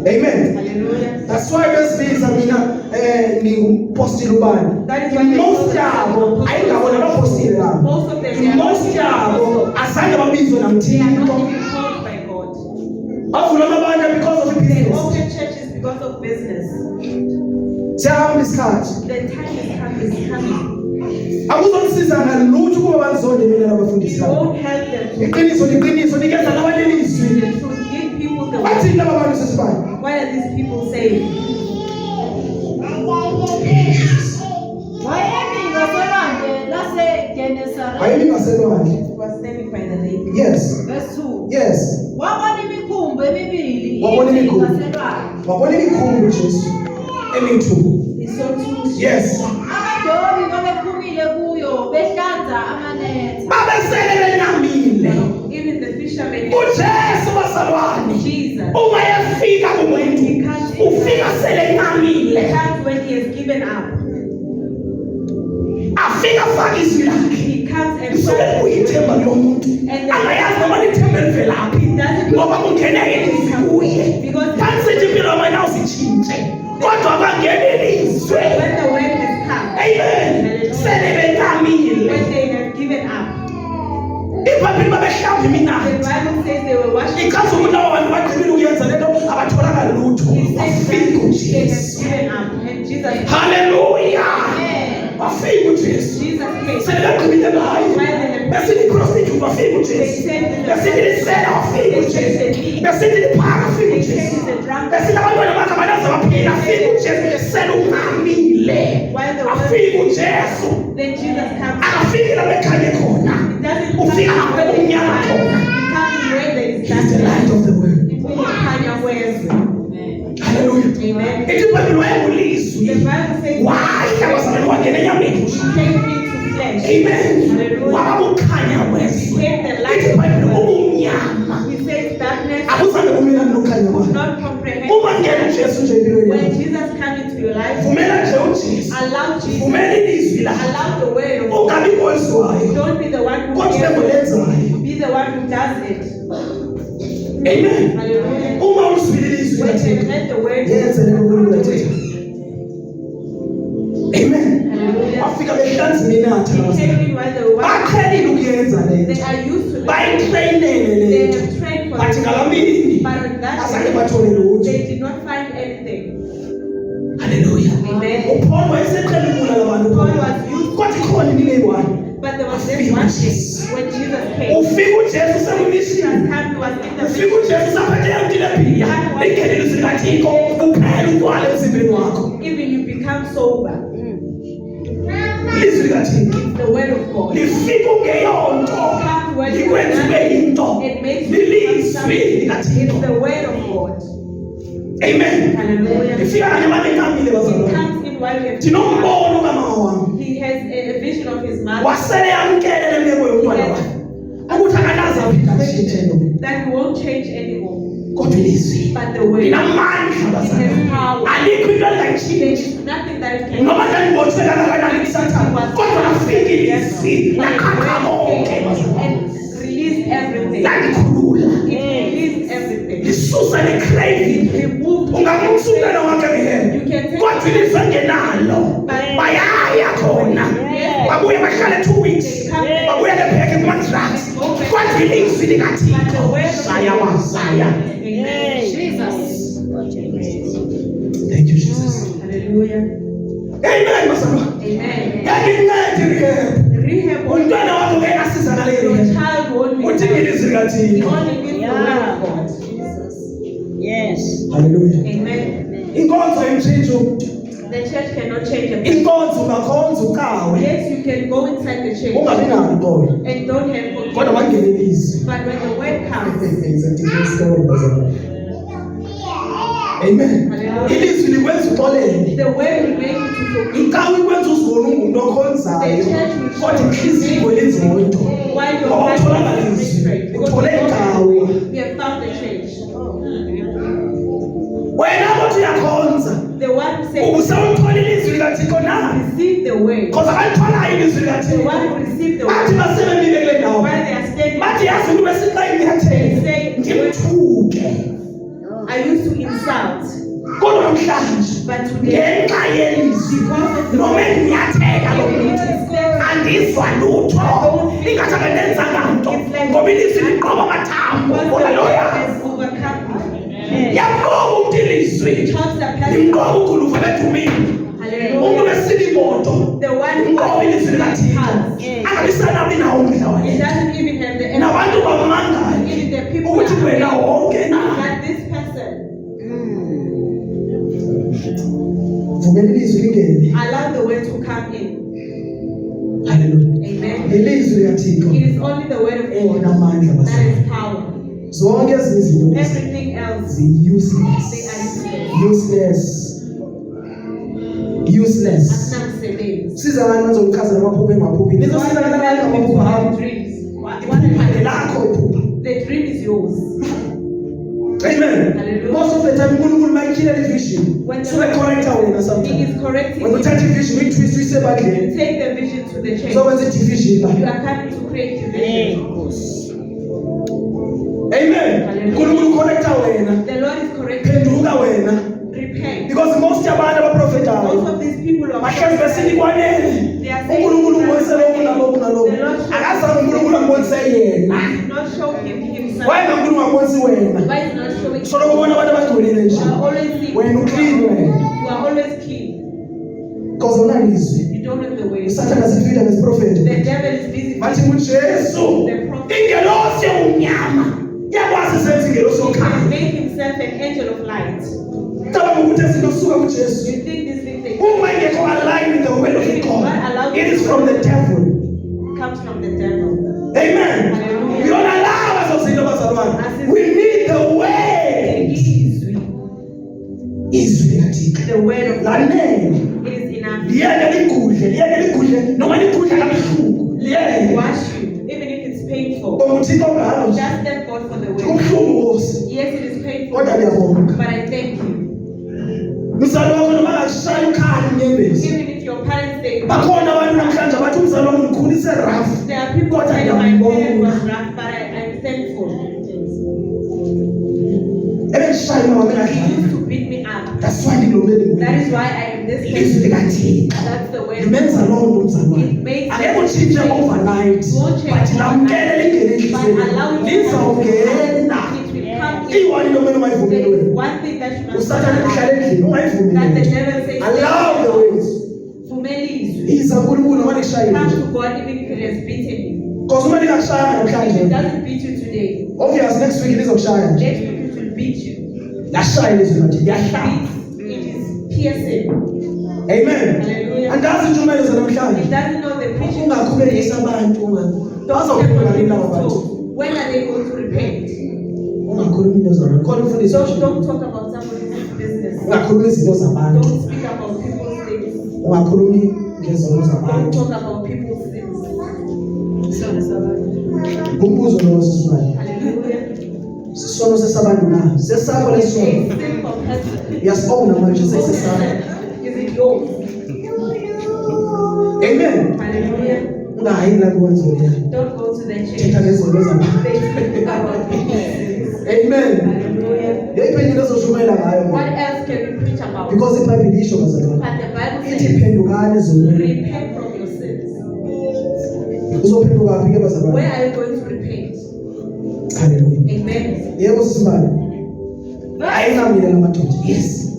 Amen. Hallelujah. That's why besibiza mina ngipostile ubani. That is why Most yabo ayingabona bapostile la. most of them, they are Most yabo azange babizwe they are namthini. not even called by God. Bavula amabandla because of the They business. open churches because of business. Siyahamba isikhathi. The time is coming. Akuzomsiza ngalutho kuba bazonde mina It nabafundisi. won't help them to Iqiniso nikeza nabalelizwi. give people the Bathi word. laba bantu sesibani. Why are these people saying? Ayini ngaselwandle. Who are standing by the lake? Yes. Yes. Wabona imikhumbi emibili Wabona imikhumbi. ngaselwandle. Wabona imikhumbi Jesu. Emithu. He saw two ships. Yes. Abadobi babephumile kuyo behlanza amanetha. Babesele benamile. Even the fishermen, uJesu bazalwane. Jesus, Uma yafika kumuntu ufika sele ngamile. comes when he has given up. Afika faka izwi lakhe. He comes and Isuke kuyithemba lo muntu. Angayazi noma lithemba livelaphi. Ngoba kungene ilizwi kuye. Kansithi impilo yamanje usitshintshe. Kodwa bangene ilizwi. when the word has come, Amen. Sele bengamile. when they have given up, iBhayibheli babehlamba the iminathi. Bible says they were washing. Ichaza ukuthi abantu baqhubile ukuyenza lento abatholanga lutho. He says Bafika that they uJesu. have given up, and Jesus, Hallelujah. Bafika uJesu. Jesus came. Sele baqhubile ngayo. Besithi prostitute bafika uJesu. Besithi lisela bafika uJesu. Besithi liphaka bafika uJesu. Besithi abantwana bakhe abanaze baphila bafika uJesu. Sele ungamile. Afika uJesu. Then Jesus comes. Akafiki la bekhanye khona. It doesn't come Ufika lapho kumnyama khona. It comes where there is He is the light of the world. Khanya where. Hallelujah. Amen. Ithi iBhayibheli wayengulizwi. The Bible says Wahla abazalwane wangena enyameni. he came into flesh. Amen. Hallelujah. Wabakukhanya wezwe. Became the Ithi light. iBhayibheli ubumnyama. He says darkness Akuzange kumelane nokukhanya could kwakhe. not comprehend. Uma ngena uJesu nje empilweni When yakho. Jesus comes into your life, Vumela nje uJesu. allow Jesus, Vumela ilizwi lakhe. allow the word of God. Ungabi ngozwayo. Don't be the one who Kodwa hears it. lenzayo. Be the one who does it. Amen. Hallelujah. Uma ulizwile ilizwi When you lakhe. let the word Yenze lelo Nkulunkulu ethetha. Amen. Hallelujah. Bafika behlanza iminathi He abazalwane. came in while they were walking. Baqhelile ukuyenza They lento. are used to it. Bayitrainele They lento. have trained for Bathi it. ngalamini. But on that Azange day, bathole lutho. they did not find anything. Hallelujah. Amen. uPaul wayeseqhela ukubulala abantu. Paul was used, Kodwa ikhona into eyi-one. but there was this one thing when Jesus came. Ufika uJesu sekumishini. He was in the Ufika uJesu saphethe yonke lebiya. Lingenile izwi likaThixo. Uphele utywala emzimbeni wakho. even you become sober. Ilizwi likaThixo. The word of God. Lifika ungeyonto. Comes when you Likwenza ube yinto. it makes you become Lilizwi something. likaThixo. It's the word of God. Amen. Hallelujah. Lifika kanye babengamile It bazalwane. comes in while you have Ndinombono kamama wami. he has a vision of his mother Wasele yamkele le meko yomntwana wakhe. Ukuthi akanaze aphinde atshintshe lo. that he won't change anymore. Kodwa ilizwi But the word, linamandla bazalwane. Alikho into there engayitshintsha. is nothing that it can Noma ndandibotshwe kangakanani kusathana. Kodwa lafika ilizwi laqhaqha konke bazalwane. and release everything. Landikhulula. It released everything. Lisusa le craving. Removed Ungamutsa umntwana wakhe ngehembe. Kodwa ilizwi engenalo. Bayaya khona. Babuye bahlale 2 weeks. Babuye lebheke kuma-drugs. Kodwa ilizwi likaThixo. Shaya wazaya. Amen. Jesus. Thank you, Jesus. Hallelujah. Amen, bazalwane. Amen. Yakincede rehab. Rehab on Umntwana wakho ngeke asizakale your rehab. child won't be Udinga ilizwi He likaThixo. only needs the word of God. Yes. Hallelujah. Amen. Inkonzo imshintsho. The church cannot change a person. Inkonzo ungakhonza ukawe. Yes, you can go inside the church Ungabi nalo iqolo. and don't have Kodwa forgiveness. mangene ilizwi. But when the word comes, It's a different story, bazalwane. Amen. Hallelujah. Ilizwi likwenza uxolele. the word will make you to forgive. Ikawe ikwenza uzibone ungumuntu okhonzayo. Kodwa inhliziyo lenzonto. Why your Ngoba heart utholanga is ilizwi. betrayed? Because Uthole indawo. we have found the church. Wena othi uyakhonza. The one who says, Ubusawuthola ilizwi likaThixo na. receive the word. Because abalitholayo ilizwi The likaThixo. one who received the Bathi word. basebemile kule ndawo. While they are standing, Bathi yazi into besixa inyathelo. say, Ngimthuke. I used to insult, kodwa namhlanje but today, ngenxa yelizwi because of the noma enginyatheka lo even if muntu it's steps, andizwa lutho ingathi akanenzanga nto ngoba ilizwi liqoba amathambo because the haleluya word has overcome me. yaqoba umntu ilizwi Talks that person, limqoba ukhuluva bethumile umuntu hallelujah, wesile imoto the one who umqoba ilizwi likathixo has, angabisanabi nawo umdla it wakhe doesn't even have the nabantu energy. bamangayo Even the people ukuthi are wena aware wonke na that this person, vumela ilizwi lingene. allow the word to come in. Haleluya. Amen. Ilizwi likathixo It is only the word of God elinamandla that basana. is power. Zonke ezinye izinto lezi Everything else, zi-useless. they are useless. Useless. Asinamsebenzi. Siza ngani manje ukuchazela amaphupho engaphuphi? Nizosiza ngani amaphupho akho? Dreams. Iphupho lakho iphupho. The dream is yours. Amen. Hallelujah. Most of the time uNkulunkulu mayikhila le vision. When Sube correcta wena He sometimes. is correcting When you, uthatha ivision uyitwist uyisebandleni. take the vision to the change. Uzokwenza i-division You la. are coming to create division. Amen. Hallelujah. uNkulunkulu correcta wena. The Lord is correcting Phenduka wena. you. Repent. Because most yabantu Most abaprofetayo of these people are bahlezi besithi kwanele. they are saying uNkulunkulu ubonise lokhu nalokhu nalokhu. the Lord Akazange uNkulunkulu ambonise yena. did not show him himself. Why uNkulunkulu angabonisi wena? Why is not showing? Solo kubona abantu abangcolile You nje. are always seeing. Wena uclean wena. You are always clean. Because unalizwi. You don't know the way. Usathana sifika The nesiprofeti. devil is busy. Bathi uJesu The prophet ingelosi ewumnyama yakwazi senze ingelosi he yokhanya made himself an angel of light. Cabanga ukuthi ezinto zisuka kuJesu. You think this thing that uma ingekho aligned with the word of God it is from the devil. comes from the devil? Amen. Hallelujah. You don't allow us to say no bazalwane. We need the way. Izwi likaThixo. The word of God. Lanele. It is enough. Liyeke ligudle noma ligudle kabuhlungu. Liyeke. Wash you, even if it's painful. Ngokuthixo ngalo nje. Just thank God for the word. Kubuhlungu Nkosi. Yes, it is painful, Kodwa ngiyabonga. but I thank you. Umzali wakho noma angashaya ukhali inyembezi. Even if your parents say, Bakhona abantu namhlanje bathi umzali wami mkhulise rough. there are people Kodwa saying my parent ngiyambonga. was rough, but I'm thankful. Ebeshaya mama He bengadlali. used to beat me up. That's why ngilomele That nguye. is why I am this Ilizwi person. likaThixo. That's the way. Limenza loo nto mzalwane. It makes Angeke utshintshe overnight. But lamkele lingene enhliziyweni. Lizawungena. Iwani into okumele ungayivumeli wena. One thing that you must Usathane kuhlala endlini that the ungayivumeli. devil says, Allow the ways. Vumelizwe. Iza uNkulunkulu noma likushayile Come nje. to God even if it has beaten you. Because uma lingakushayanga If it namhlanje. doesn't beat you today, Obvious next week lizokushaya nje. next week it will beat you. Lashaya ilizwi likaThixo. Yahlala. It is piercing. Amen. Hallelujah. Andazi intshumayelo It zanamhlanje. doesn't know the preaching. Ungakhulekisa abantu Don't bazawuphuma tell lina people abantu. so. When are they going to repent? Ungakhulumi into zabantu. Khona umfundisi Don't talk about somebody's business. ungakhulumi izinto zabantu. Don't speak about people's things. Ungakhulumi ngezono Don't zabantu. talk about people's sins. Umbuzo lo sisibani. Hallelujah. Sisono sesabantu na. Sesakho It's a lesono. sin for person. Uyasibona manje sesesakho. Is it yours? Amen. Hallelujah. Ungahayi la kwenzo le. Don't go to the church. Thetha ngezono zabantu. They speak about people's sins. Amen. Hallelujah. Yeyiphi into ezoshumayela ngayo What manje? else can we preach about? Because iBhayibheli isho bazalwane. But the Bible Ithi says, phendukani ezonweni. repent from your sins. Uzophenduka phi ke Where bazalwane? are you going to repent? Hallelujah. Amen. Yebo sisibani. Ayingamile lamadoda. Yes.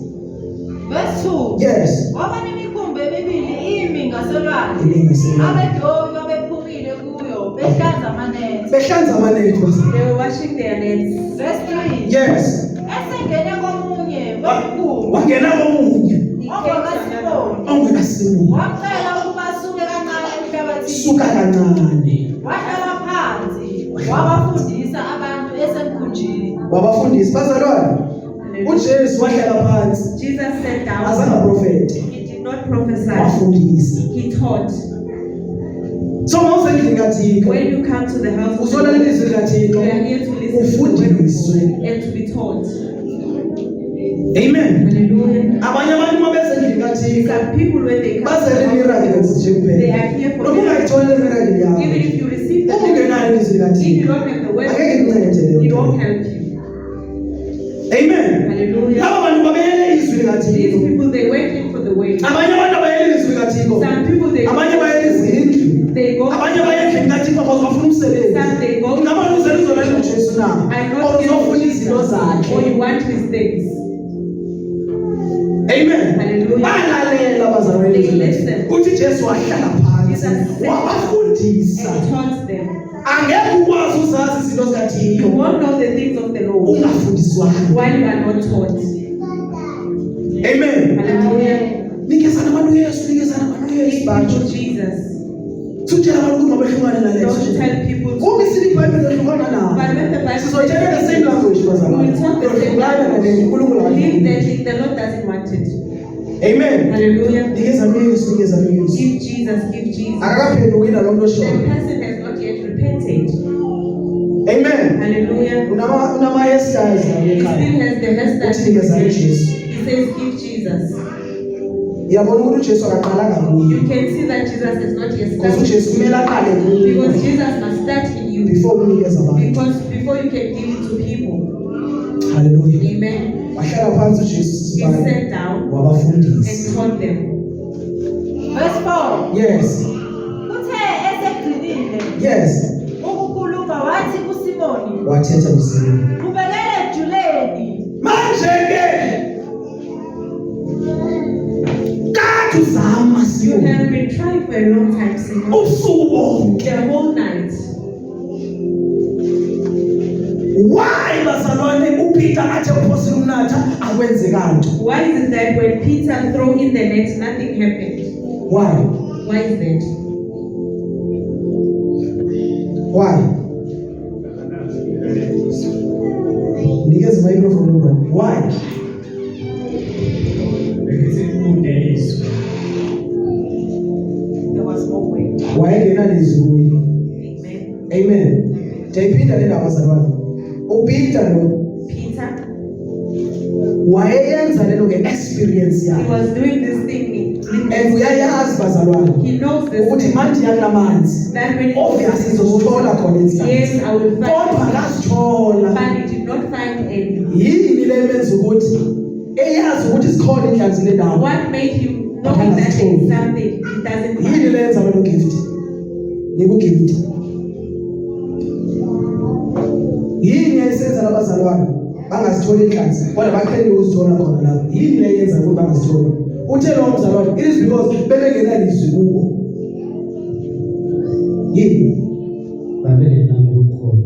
Verse 2. Yes. Ngoba nemikhumbi emibili imi ngasolwandle. Imi ngasolwandle. Abadobi babephumile kuyo behlanza amanethe. Behlanza amanethe bazalwane. They were washing their nets. Verse 3. Yes. Esengene komunye wemikhumbi Wangena komunye. He came to another. Ongekasimuka. wamcela ukuba asuke kancane emhlabathini. Suka kancane. Wahlala phansi wabafundisa abantu esemkhunjini. Wabafundisi bazalwane. uJesu wahlala phansi. Jesus sat down. Azange profete. He did not prophesy. Wafundisa. He taught. So mawusendlini kaThixo. When you come to the house of Uzola God, ilizwi you likaThixo. are here to listen to the word of Ufundiswe. God and to be taught. Amen. Hallelujah. Abanye abantu mabesendlini kaThixo Some people when they come to bazele the house of miracles nje God, they kuphela. are here for Noma miracles. ungayithola miracle yakho. Even if you receive Uma the ungenalo ilizwi if you likaThixo. don't have the word, Angeke ikuncede leyo it nto. won't help you. Amen. Hallelujah. Laba bantu babeyele izwi These likaThixo. people, they went in for the way. Abanye abantu abayele izwi likaThixo. Some people, they Abanye bayele izindlu. they go. Abanye bayele likaThixo because bafuna umsebenzi. Some they go. Ngaba uzela uzolahla uJesu na. I Or not uzofuna give izinto or zakhe. you want his things. Amen. Hallelujah. Balalela abazalwane They bezwi. listen. Uthi Jesu wahlala phansi. Jesus sat Wabafundisa. and taught them. Angeke ukwazi uzazi izinto You zikaThixo won't know the things of the Lord ungafundiswanga. while you are not taught. Amen. Hallelujah. Nikezana abantu Yesu, nikezana abantu Give Yesu people bantu. Jesus. Sutshela abantu ukuthi mabehlukane nalezo. Don't tell people to. Konke isithi iBhayibheli ehlukana nawo. But when the Bible Sizotshela the same language we bazalwane. will talk the same Ehlukana nale language. uNkulunkulu Leave that akayifuni. thing. The Lord doesn't want it. Amen. Hallelujah. Nikezana Yesu, nikezana Yesu. Give Jesus. Give Jesus. Akakaphenduki nalo muntu The oshoyo. person has not yet repented. Amen. Hallelujah. Unama hairstyles la He ekhaya. still has the hairstyle. Uthi nikezana Jesu. He says, give Jesus. Yabona ukuthi uJesu akaqalanga You kuye. can see that Jesus has not yet Because started. uJesu kumele aqale Because kuye Jesus must start in you. before unikeza abantu. Because before you can give it to people. Hallelujah. Amen. Wahlala phansi uJesu He sibani sat down and wabafundisa. taught them. Verse 4. Yes. Uthe eseqinile Yes. ukukhuluma wathi kuSimoni, Wathetha uSimoni. "Ubekele ejuleni." Manje ke kade uzama You Simoni have been trying for a long time, Simon. ubusuku bonke. The whole night. Why bazalwane uPeter athi uphosile umnatha akwenze kanti? Why is it that when Peter threw in the net, nothing happened? Why? Why is that? Why? Nikeza microphone bro. Why? There was no way. Wayengena lizwi. Amen. Amen. Ndayiphinda le ndaba bazalwane. uPeter lo Peter, wayeyenza lento nge-experience he yakhe. was doing this thing. And uyayazi bazalwane He knows this ukuthi thing. manje yakulamanzi That when obviously izosithola khona yes, inhlanzi. I will find Kodwa it. akazithola. But he did not find any. Yini le menza ukuthi eyazi ukuthi sikhona inhlanzi le ndawo? What made him knowing that there is something he doesn't Yini find? le yenza lo gift? Niku gift. Yini eyenza labazalwane bangazithola inhlanzi kodwa baqhelile ukuzithola khona lapho? Yini le yenza ukuthi bangazithola? Uthe lo mzalwane, it is because bebengena lizwi kubo. Yini? babengenalo ukholo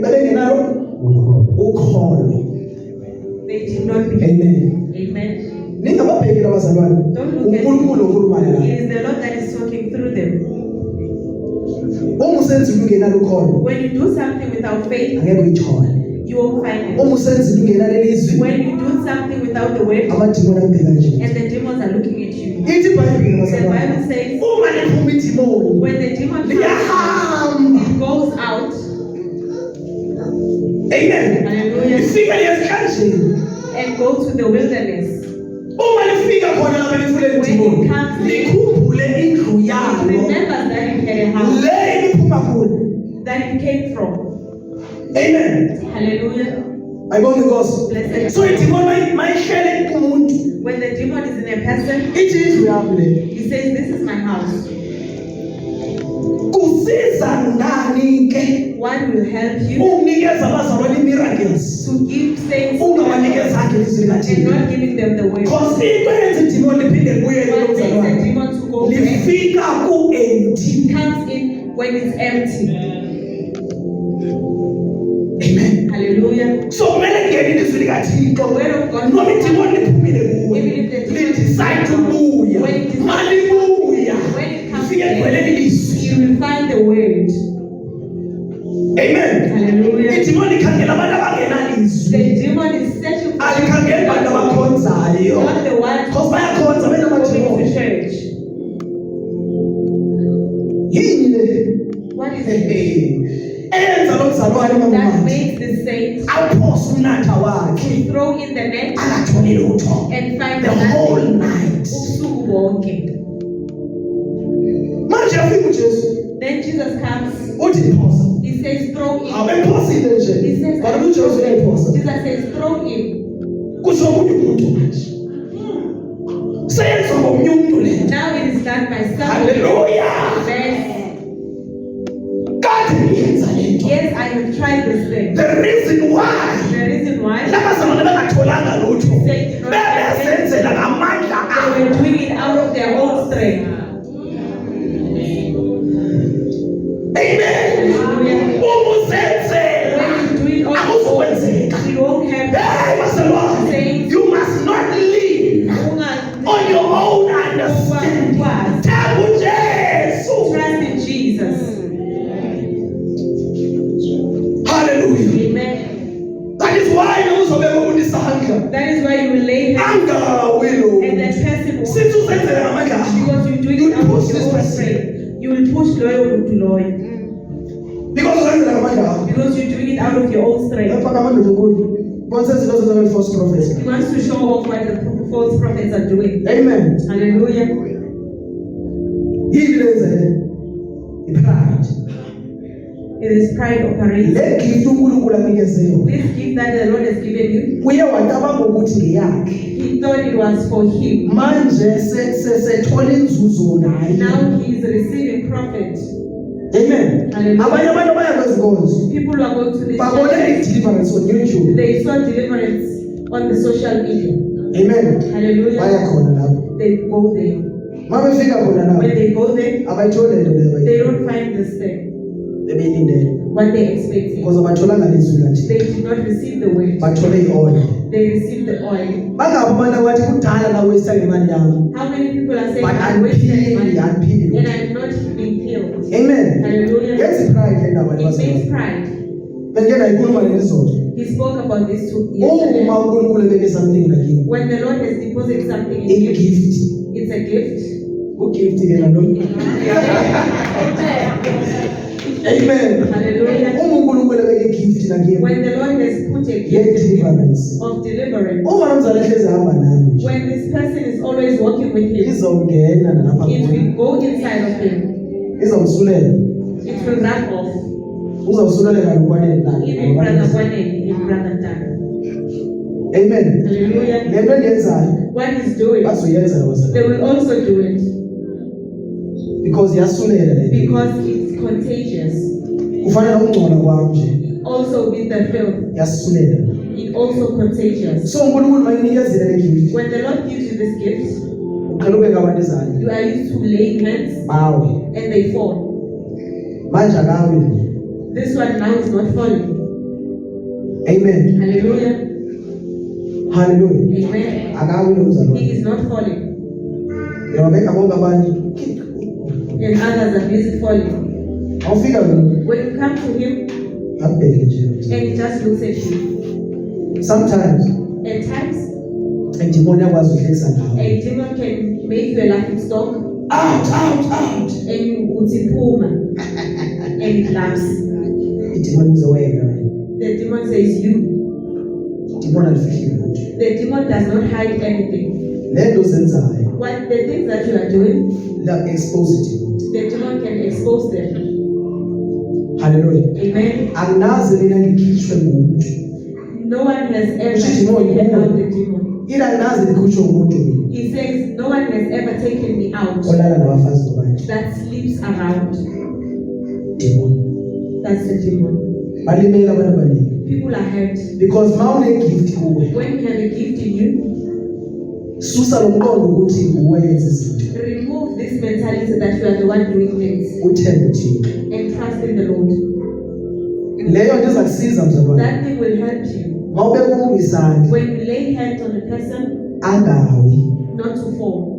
Bebengenalo ukholo. They did not believe. Amen. Amen. Ningababhekela abazalwane. uNkulunkulu okhulumayo la. It is the Lord that is talking through them. Uma usenzile ungenalo ukholo, When you do something without faith, angeke uyithole. you won't find it. Uma usenzile ungenalo lizwi, When you do something without the word, amadimoni abheka nje. and the demons are looking at you. Ithi iBhayibheli The abazalwane. Bible says, Uma liphuma idimoni, when the demon comes, liyahamba. it goes out. Amen. Hallelujah. Lifika liyesikanjeni. And go to the wilderness. Uma lifika khona lapha lifulele idimoni, When it comes, likhumbule indlu yalo. remember that it had a house Le liphuma khona. that it came from. Amen. Hallelujah. Ayibonge Nkosi. Blessed. So idimoni mayihlele kumuntu, When the demon is in a person, ithi indlu yami le. he says, this is my house. Kusiza ngani ke What will help you ukunikeza abazalwane miracles? to give saints Ungabanikeza izwi and likaThixo. not giving them the word? Because into eyenza idimoni liphinde libuyele What makes the lomzalwane. demon to go back? Lifika ku-empty. It comes in when it's empty. Amen. Hallelujah. So kumele kungene ilizwi The likaThixo. word of God. Noma idimoni liphumile kuwe. Even if the demon Lidecide ukubuya. When it is- Malibuya. When it comes Lifike ligcwele there, ilizwi. you will find the word. Amen. Hallelujah. Idimoni ikhangela abantu abangenalizwi. The demon is searching for Alikhangeli abantu abakhonzayo. not the one Because bayakhonza going to benamadimoni. church. Yini le? What is it Eyenza lo mzalwane that mamama. makes the saints Awuphose umnatha wakhe. throw in the net Akatholi lutho. and find The the whole nothing? night. Ubusuku bonke. Manje afika uJesu. Then Jesus comes. Uthi phosa. He says, throw in. Abephosile He nje. says, Kodwa uJesu uyayiphosa. Jesus says, throw in. Kusho ukuthi umuntu manje. Senzo ngomnye umuntu le. Now it is done by someone. Hallelujah. Amen. Kade ngiyenza lento. Yes, I have tried this thing. The reason why. The reason why Labazalwane bengatholanga lutho. they Bebezenzela ngamandla abo. were doing it out of their own strength. Amen. Umuzenzela. When you do it on your own, Akuzokwenzeka. it won't happen. Hey, bazalwane. You must not lean on your own understanding. Themba uJesu. Trust in Jesus. Hallelujah. Amen. That is why uzobeka umuntu isandla. That is why you will lay hands Angawi lo. and that person will, Sithi uzenzela ngamandla akho. because you do it out push of this your own person. strength. You will push loyal to loyal. Because uzenzela ngamandla akho. Because you're doing it out of your own strength. Lapha ngamandoda enkulu. Bonsenze izinto zama false prophets. He wants to show off what the false prophets are doing. Amen. Hallelujah. Yini lenze? Pride. It is pride operating. Le gift uNkulunkulu anikeze yona. This gift that the Lord has given you, Uye wacabanga ukuthi ngeyakhe. he thought it was for him. Manje sethola inzuzo ngayo. Now he is receiving profit. Amen. Hallelujah. Abanye abantu baya kwezinkonzo. People who are going to this Babone church, i-deliverance on YouTube. they saw deliverance on the social media. Amen. Hallelujah. Baya khona lapho. They go there. Mabefika khona lapho. When they go there, Abayithole lento leyo. they don't find this thing, Ebeyilindele. what they expected. Because abatholanga lizwi lathi. They did not receive the word. Bathole i-oil. They received the oil. Bangaphi abantu abathi kudala la waste ngemali yami. How many people are saying, But I'm wasting money andiphili. and I'm not being healed? Amen. Hallelujah. Yenza i-pride le ndaba It makes leyo. pride. Bengike nayikhuluma ngezolo. He spoke about this too yesterday. Uma uNkulunkulu ebeke something like you. When the Lord has deposited something in A you, gift. it's a gift. Ugift ke nalo. Amen. Hallelujah. Uma uNkulunkulu ebeke gift la kimi. When the Lord has put a Ye gift in you deliverance. of deliverance, Uma nomzala ehlezi hamba nami. when this person is always walking with him, Izongena nalapha it khona. will go inside of him. Izomsulela. It will run off. Uzawusulela ngokwanele lakhe. Even brother Kwanele, even brother Dan. Amen. Hallelujah. Le nto endiyenzayo What he's doing, bazoyenza they nabazali. will also do it Because yasulela le nto. because it's contagious. Kufanele ukungcola kwami nje. Also with the filth, Yasulela. it's also contagious. So uNkulunkulu mayinikezele le gift. When the Lord gives you this gift, Uqala ubeka abantu ezandla. you are used to laying hands Bawe. and they fall. Manje akawi. This one now is not falling. Amen. Hallelujah. Hallelujah. Amen. Akawi lo mzalwane. He is not falling. Yabeka bonke abanye. And others are busy falling. Awufika lo. When you come to him Abheke nje. and he just looks at you, Sometimes at times idemoni yakwazi ukuhlekisa nawe. a demon can make you a laughing stock Out. and you utipuma and it laughs. Idemoni izowena. The demon says you. Idemoni alifihli lutho. The demon does not hide anything. Le nto zenzayo What the things that you are doing, la expose idemoni. the demon can expose them. Hallelujah. Amen. Anginaze mina ngikhishwe ngumuntu. No one has ever Demon, taken demon. out the demon. Ila anginaze ngikhishwe ngumuntu mina. He says, no one has ever taken me out Olala nabafazi bobanje. that sleeps around. Demoni. That's the demon. Balimele abantu abaningi. People are hurt. Because mawune gift kuwe. When you have a gift in you, Susa lo mqondo ukuthi nguwe yenza izinto. remove this mentality that you are the one doing things Uthembe uThixo. and trust in the Lord. Leyo nto izakusiza mzalwane. That thing will help you. Mawubeka umuntu isandla When you lay hands on a person, angawi. not to fall.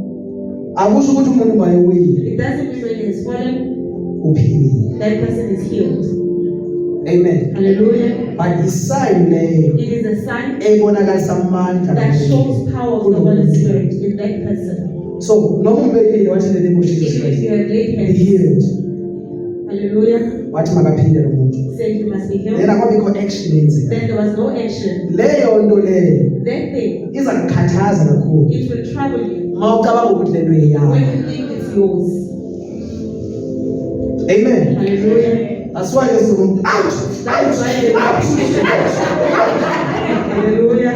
Akusho ukuthi umuntu mayewile It doesn't mean when he has fallen, uphilile. that person is healed. Amen. Hallelujah. But isign leyo It is a sign ebonakalisa amandla that shows power of the Holy Spirit in that person. So noma umbekile wathi le name of Jesus Even if you Christ have laid be hands, healed. hallelujah, Wathi makaphinde lo muntu. said you must be Then healed. akwabikho action yenzeka. Then there was no action. Leyo nto leyo That thing, iza kukhathaza kakhulu. it will trouble you Mawucabanga ukuthi le nto when iyakho. you think it's yours. Amen. Hallelujah. Asiwaye sizomuntu. Out. That's why they Hallelujah.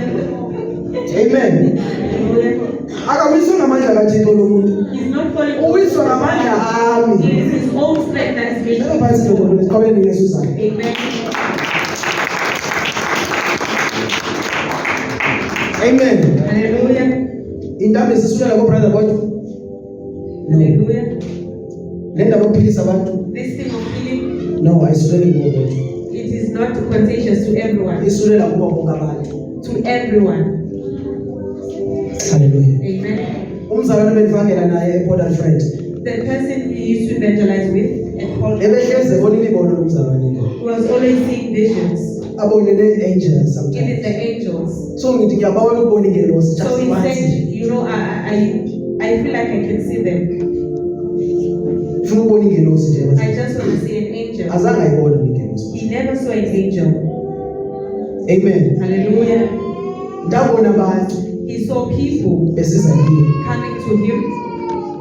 Amen. Hallelujah. Akawiswa ngamandla kaThixo lo muntu. He's not falling. Uwiswa ngamandla ami. It is his own strength that is making Lelo him phakathi fall. ndoda siqhubeke ngesu sakhe. Amen. Amen. Hallelujah. Indaba esisulela ko brother kodwa. Hallelujah. Le ndaba yokuphilisa abantu. This thing of healing, No, ayisuleli kubo kodwa. it is not contagious to everyone. Isulela kubo bonke abantu. To everyone. Hallelujah. Amen. Umzalwane benifakela naye ePort Alfred. The person he used to evangelize with and called Ebehleze ebona imibono lomzalwane lo. was always seeing visions. Abone ne-angels Even sometimes. the angels. So ngithi ngiyabawela ukubona ingelosi So just he once. said, you know, I feel like I can see them. Ufuna ukubona ingelosi nje. I just want to see an angel. Azange ayibone ingelosi. He never saw an angel. Amen. Hallelujah. Ndabona abantu He saw people besiza kimi. coming to him.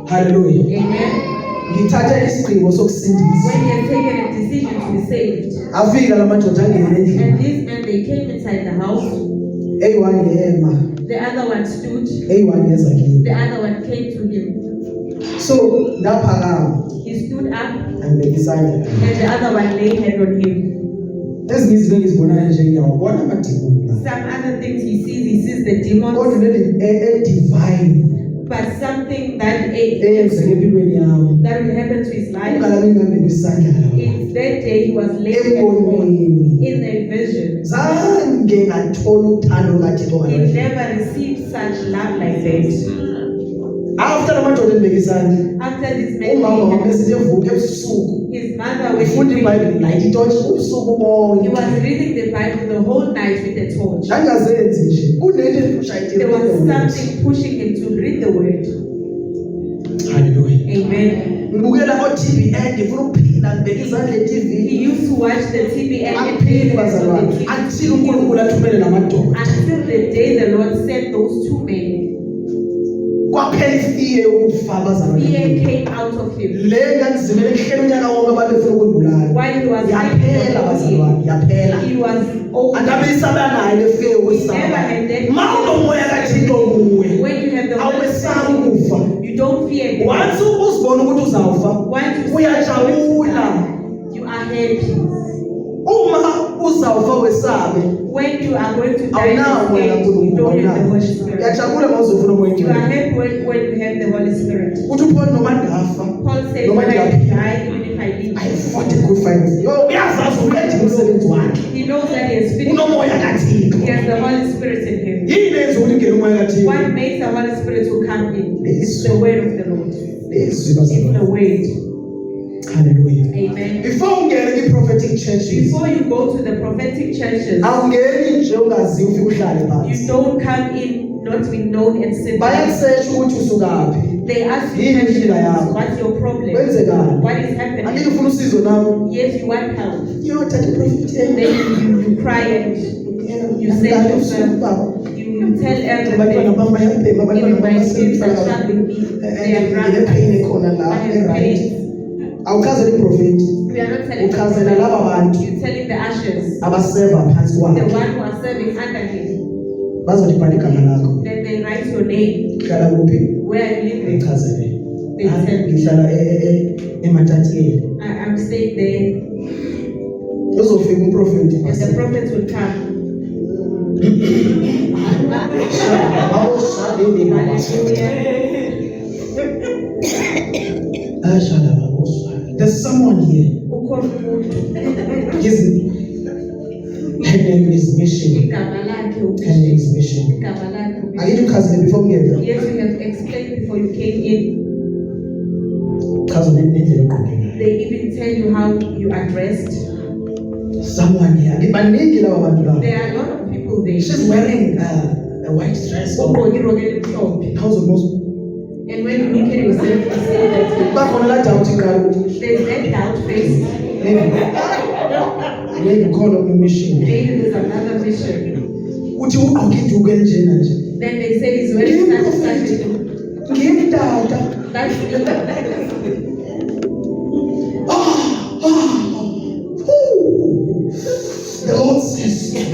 Hallelujah. Amen. Ngithatha isigqibo sokusindisa. When he had taken a decision to be saved. Afika lamadoda angene endlini. And these men, they came inside the house. Eyi-one yema, The other one stood. eyi-one yeza kimi. The other one came to him. So ndaphakama He stood up angibeka isandla. and the other one laid hand on him. Ezinye izinto engizibonayo nje ngiyawabona amadimoni la. Some other things he sees the demons, Kodwa leli edivine but something that eyenzeke empilweni yami. that will happen to his life. Ungalami ngingambeka isandla la. It's that day he was laid hand on Embonweni. in a vision. Zange ngathola uthando lukaThixo He ngalo. never received such love like that. After lamadoda engibeka isandla. After this man, Umama laid wami hand, esithi evuka ebusuku. his mother, when Ufunda she iBhayibheli light itotshi ubusuku he bonke. was reading the Bible the whole night with a torch. Angazenzi nje. Kunento ephusha There was something pushing him to read the word. Hallelujah. Amen. Ngibukela o-TVN ngifuna ukuphila ngibeka izandla He e-TV. used to watch the TVN Akuphili bazalwane. Until uNkulunkulu athumele namadoda. until the day the Lord sent those two men. Kwaphela ifie yokufa Fear bazalwane. came out of him. Le ngazimele kuhlela unyaka wonke abantu befuna ukundibulala. While he was Yaphela bazalwane, yaphela. he was over. Angabe isabanayo le fear yokusaba. Never had that. Ma unomoya kaThixo kuwe. When you have the Holy Awumesabi Spirit, ukufa. you don't fear death. Once uzibona ukuthi uzawufa, Once you uyajabula. you are happy. Uma uzawufa wesabe, When you are going to die, awunawo wena you uNkulunkulu don't have the awunawo. Holy Spirit. Uyajabula uma uzofuna umoya You are ingcwele. happy when you have the Holy Spirit. Uthi uphone noma ndafa, Paul says, noma when I ndiyaphila, die, even if I live, I fought a good fight. Yo, uyazazi uqede umsebenzi wakhe. he knows that he has finished. Unomoya kaThixo. He has the Holy Spirit in him. Yini eyenza ukuthi ungene umoya kaThixo? What makes the Holy Spirit to come in? It's the word of the Lord. Lizwi It's bazalwane. the word. Hallelujah. Amen. Before ungene kwi-prophetic churches, Before you go to the prophetic churches, awungeni nje ungazi ufike uhlale you phansi. don't come in not be known and sit down. Bayakusearch ukuthi usukaphi. They ask you Yini questions. inkinga yakho? What's your problem? Kwenzekani? What is Angithi happening? ufuna usizo nami? Yes, you want help. Yothatha i-prophet Then you cry and you say to yourself, you tell abantwana everything. bami bayabhema, abantwana Even bami my kids are basemhlaba. struggling me. They are Nginepheyini ekhona I la, have e-right. pain. Awuchazele iprofethi, We are not telling uchazela laba bantu You're telling the ashes, abaseva phansi the kwakhe. one who are serving under him. Bazolibhala igama lakho. Then they write your name. Uhlala kuphi? Where are you living? Ngichazele. They tell me. Ngihlala eMatatiyeli. I'm staying there, Uzofika umprofethi. and the prophet will come. Hallelujah. There's someone here. Ukhona umuntu, Her name is Mission. igama lakhe Her name is Mission. igama lakhe. I need to cousin before we get there. Yes, you have explained before you came in. Cousin, nendlela ogqoke ngayo. They even tell you how you are dressed. Someone here. Baningi laba bantu laba. There are a lot of people there. She's wearing a white dress. Ugqoke irobe elimhlophe. House of most. And when you look at yourself, you see that Bakhona la doubt iqala. there's that doubt face. Maybe call up a mission. Maybe there's another mission. Uthi awukiduke njena nje. Then they say he's wearing such. Ngimdada. That's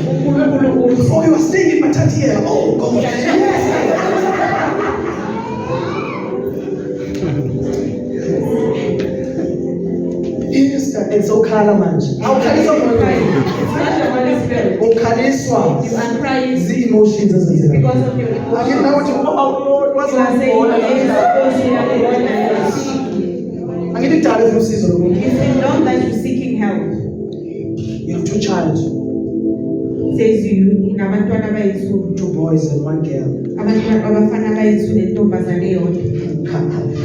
Oh, you are staying in Matati here. Oh, God. Yes, and so khala manje. Awukhaliswa It's ngoba not the Holy Spirit. ukhaliswa You are crying zi-emotions ezenzeka. because of your Ake nawe emotions. uthi, oh Lord, You are saying, wazongibona yes, namhlanje. oh, she has the one that you are seeking. Angithi kudala ufuna usizo lomuntu. It's been long that you're seeking help. You have two child, Says you, nabantwana abayithu, 2 boys and 1 girl. abafana abayithu nentombazane eyodwa.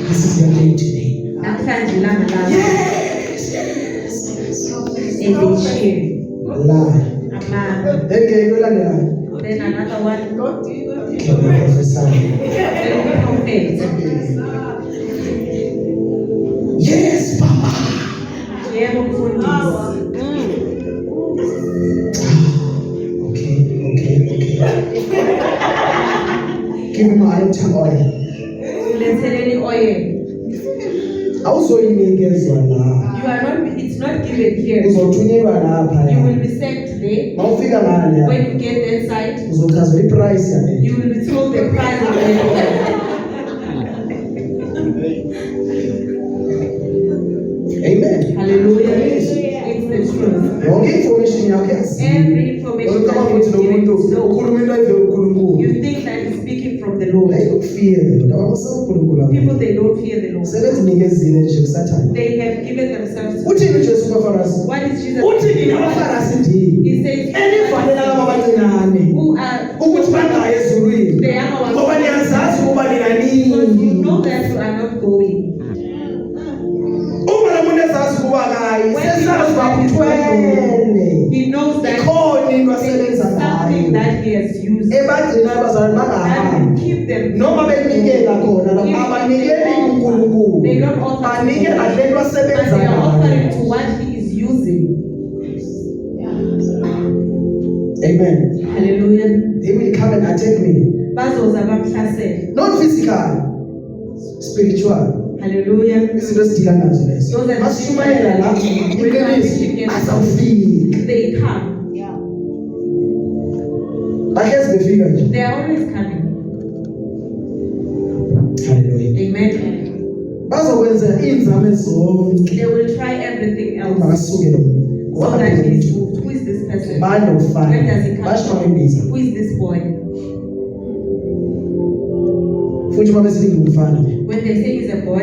This is your day today. Namhlanje ilanga lakho. Yes, yes. And they share. Lie. Amanga. Then ngeke ulandelayo. Then another one, Can we prophesy? then we prophet. Yes, Papa. Yebo mfundisi. Okay. Give him anointing oil. Uletheleni oil. Awuzoyinikezwa la. You are not, it's not given here. Uzothunyelwa lapha. You will be sent there. Mawufika ngale When you get that site, uzochazwa iprice yale. you will be told the price of it. Amen. Hallelujah. It's the truth. Yonke information yakho yazi. Every information that Ucabanga you ukuthi lo give muntu is no. ukhuluma into ayivela uNkulunkulu. You think that you're speaking from the Lord. Ayikufear lona abasazi uNkulunkulu. People, they don't fear the Lord. Sebezinikezile nje kusathane. They have given themselves to. Uthini uJesu kubaFarisi? What is Jesus? Uthi nina abaFarisi ndini. He says, Enifanele laba abancinane who are ukuthi bangayi ezulwini. the younger ones. Ngoba niyazazi ukuba nina Because you nini. know that you are not going. Uma lo muntu ezazi ukuba akayi, sesazi bakuthwele. He knows that Ikhona into there is asebenza something ngayo. that he has used Ebagcina abazalwane that will bangahambi. keep them. Noma benikela khona lapho abanikeli uNkulunkulu. They don't offer to Banikela God, lento but asebenza they are ngayo. offering to what he is using. Amen. Hallelujah. They will come and attack me. Bazoza bamhlasele. Not physical, spiritual. Hallelujah. Izinto esidila nazo lezo. Those are the Mashumayela la iqiniso azawufika. They come. Bahlezi befika nje. They are always coming. Hallelujah. Amen. Bazokwenza inzame zonke. They will try everything else Makasuke lo muntu. so that he is moved. Who is this person? Bani ufana. Where does he come Basho from? bayibiza. Who is this boy? Futhi uma besithi ngumfana When they say he's a boy,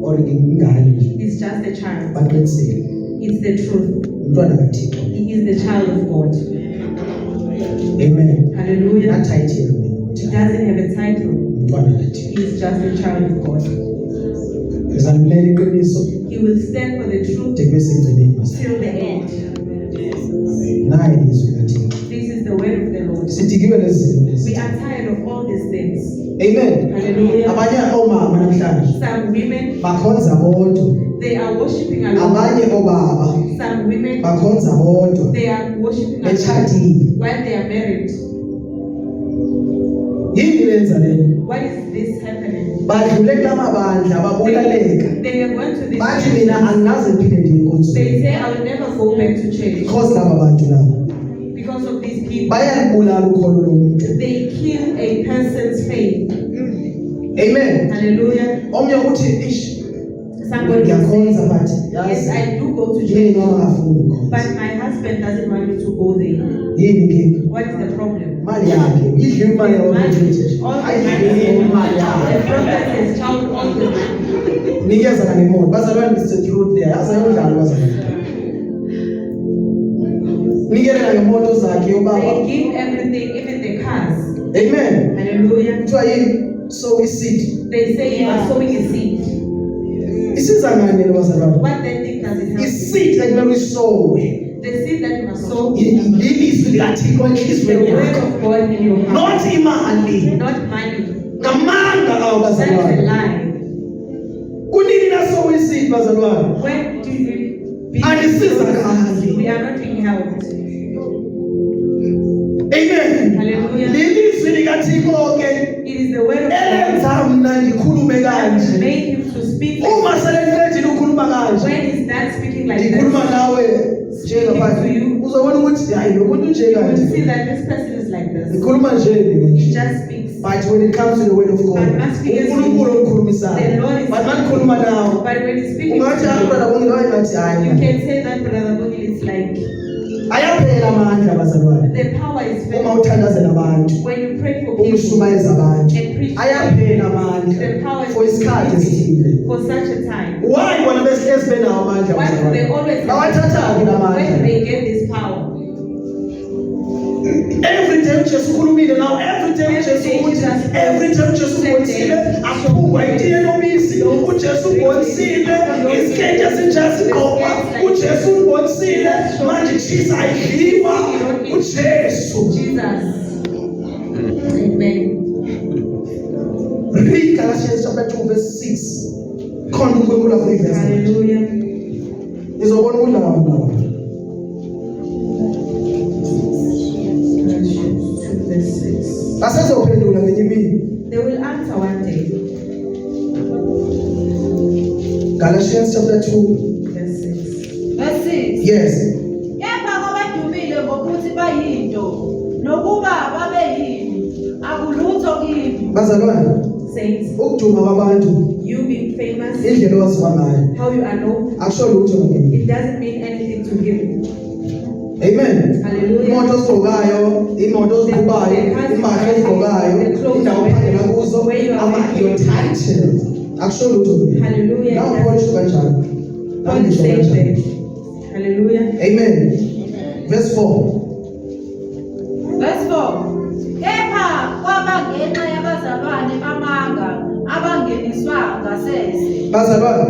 or ngingane nje. he's just a child. Baqinisile. It's the truth. Umntwana kaThixo. He is the child of God. Amen. Hallelujah. Not title mina He ukuthi doesn't have a title. umntwana kaThixo. He is just a child of God. Ngizamlela iqiniso He will stand for the truth de bese ngcineni masana. till the end. Naye ilizwi kaThixo. This is the word of the Lord. Sidikiwe lezi zinto We lezi. are tired of all these things. Amen. Hallelujah. Abanye omama namhlanje Some women, bakhonza bodwa. they are worshiping alone. Abanye obaba Some women, bakhonza bodwa. they are worshiping alone Bechadile. while they are married. Yini lenza lento? Why is this happening? Badlule kulamabandla babulaleka. They have gone to this Bathi church. mina anginaze ngiphinde ndiye They enkonzweni. say, I will never go back to church Because laba bantu laba because of these people. bayalibulala ukholo lomuntu. They kill a person's faith. Amen. Hallelujah. Omnye uthi ish Somebody ngiyakhonza says, but yes, yazi I do go to yini church, noma ngafuni ukukhonza. but my husband doesn't want me to go there. Yini inkinga? What is the problem? Imali yakhe. Idla imali All the yakhe. money. Ayidle imali The yakhe. prophet says, child, all the money. Nikeza kangemoto. Bazalwane is the truth there. Yazi ayodlala bazalwane. Nikela ngemoto zakhe They ubaba. give everything, even the cars. Amen. Hallelujah. Kuthiwa yini? Sow iseed. They say you are sowing a seed. Isiza ngani lo bazalwane? What then thing does it help? Iseed ekumele uyisowe. The seed that you must sow, the Ilizwi likaThixo enhliziyweni word yakho. of God in your heart, Not imali. not money. Ngamanga lawo That is a bazalwane. lie. Kunini nasowe iseed bazalwane? When do you be Ayisizakali. we are not being helped. Amen. Hallelujah. Lilizwi likaThixo ke It is the word of God elenza mna ngikhulume that kanje. made him to speak. Uma seleqedile ukukhuluma kanje. When he's done speaking like Ngikhuluma that, nawe njengaphandle. uzobona ukuthi hayi lo muntu nje You will kanje. see that this person is like this. Ngikhuluma nje mina He nje. just speaks. But when it comes to the word of God, uNkulunkulu okhulumisayo. The Lord is But mangikhuluma nawo. But when he's speaking Ungathi to abantwana you, bonke bayathi you hayi. can say that Brother Bongile is like, Ayaphela amandla abazalwane. the power is Uma very. uthandazela abantu, When you pray for people ukushumayeza abantu. and preach, Ayaphela amandla. the power is For isikhathi esithile. for such a time. Why bona bese benawo amandla Why do they abazalwane? always Bawathathaphi la where do amandla? they get this power? Every time Jesu ukhulumile now, every time Jesu uthi, every time Jesu ubonsile, aphungwa itiye nobisi, uJesu ubonsile, isikete esinjasigqoka, uJesu ubonsile, manje cheese ayidliwa, uJesu. Jesus. Amen. Read Galatians chapter 2 verse 6. Khona uNkulunkulu afika. Hallelujah. Izobona udlala. Verse 6. Asezophendula ngenye imini. They will answer one day. Galatians chapter 2. Verse 6. Verse 6. Yes. Kepha kwabadumile ngokuthi bayinto nokuba babe yini akulutho kimi. Bazalwane, Saints, ukuduma kwabantu you being famous, indlela owaziwa ngayo. how you are known, Akusho lutho ngeke. it doesn't mean anything to him. Amen. Hallelujah. Imoto ozigqokayo, imoto ozigqubayo, impahla ozigqokayo, indawo ophangela kuzo, your title. Akusho lutho ngeke. Hallelujah. Nawo Paul usho kanjalo. Paul Nami ngisho said kanjalo. that. Hallelujah. Amen. Verse 4. Verse 4. Kepha kwaba ngenxa yabazalwane bamanga abangeniswa ngasese. Bazalwane,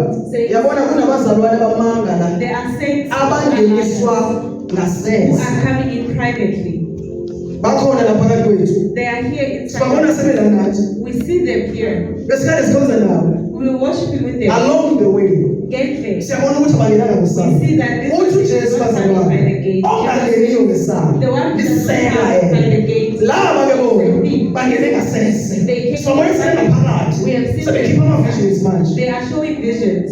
yabona kunabazalwane bamanga la There are saints abangeniswa who ngasese. are coming in privately. Bakhona lapha phakathi kwethu. They are here Sibabona inside. sebela ngathi. We see them here. Besikade sikhonza nabo. We will worship with them. Along the way. Get there. Siyabona ukuthi abangenanga We ngesango. see that this Uthi is uJesu not coming by the bazalwane. gate. Ongangeniyo ngesango. The one who doesn't Liseka come by the yena. gate. Laba ke bona bangene ngasese. They came Sibabona sengaphakathi. We have seen Sebekhipha ama-visions manje. They are showing visions.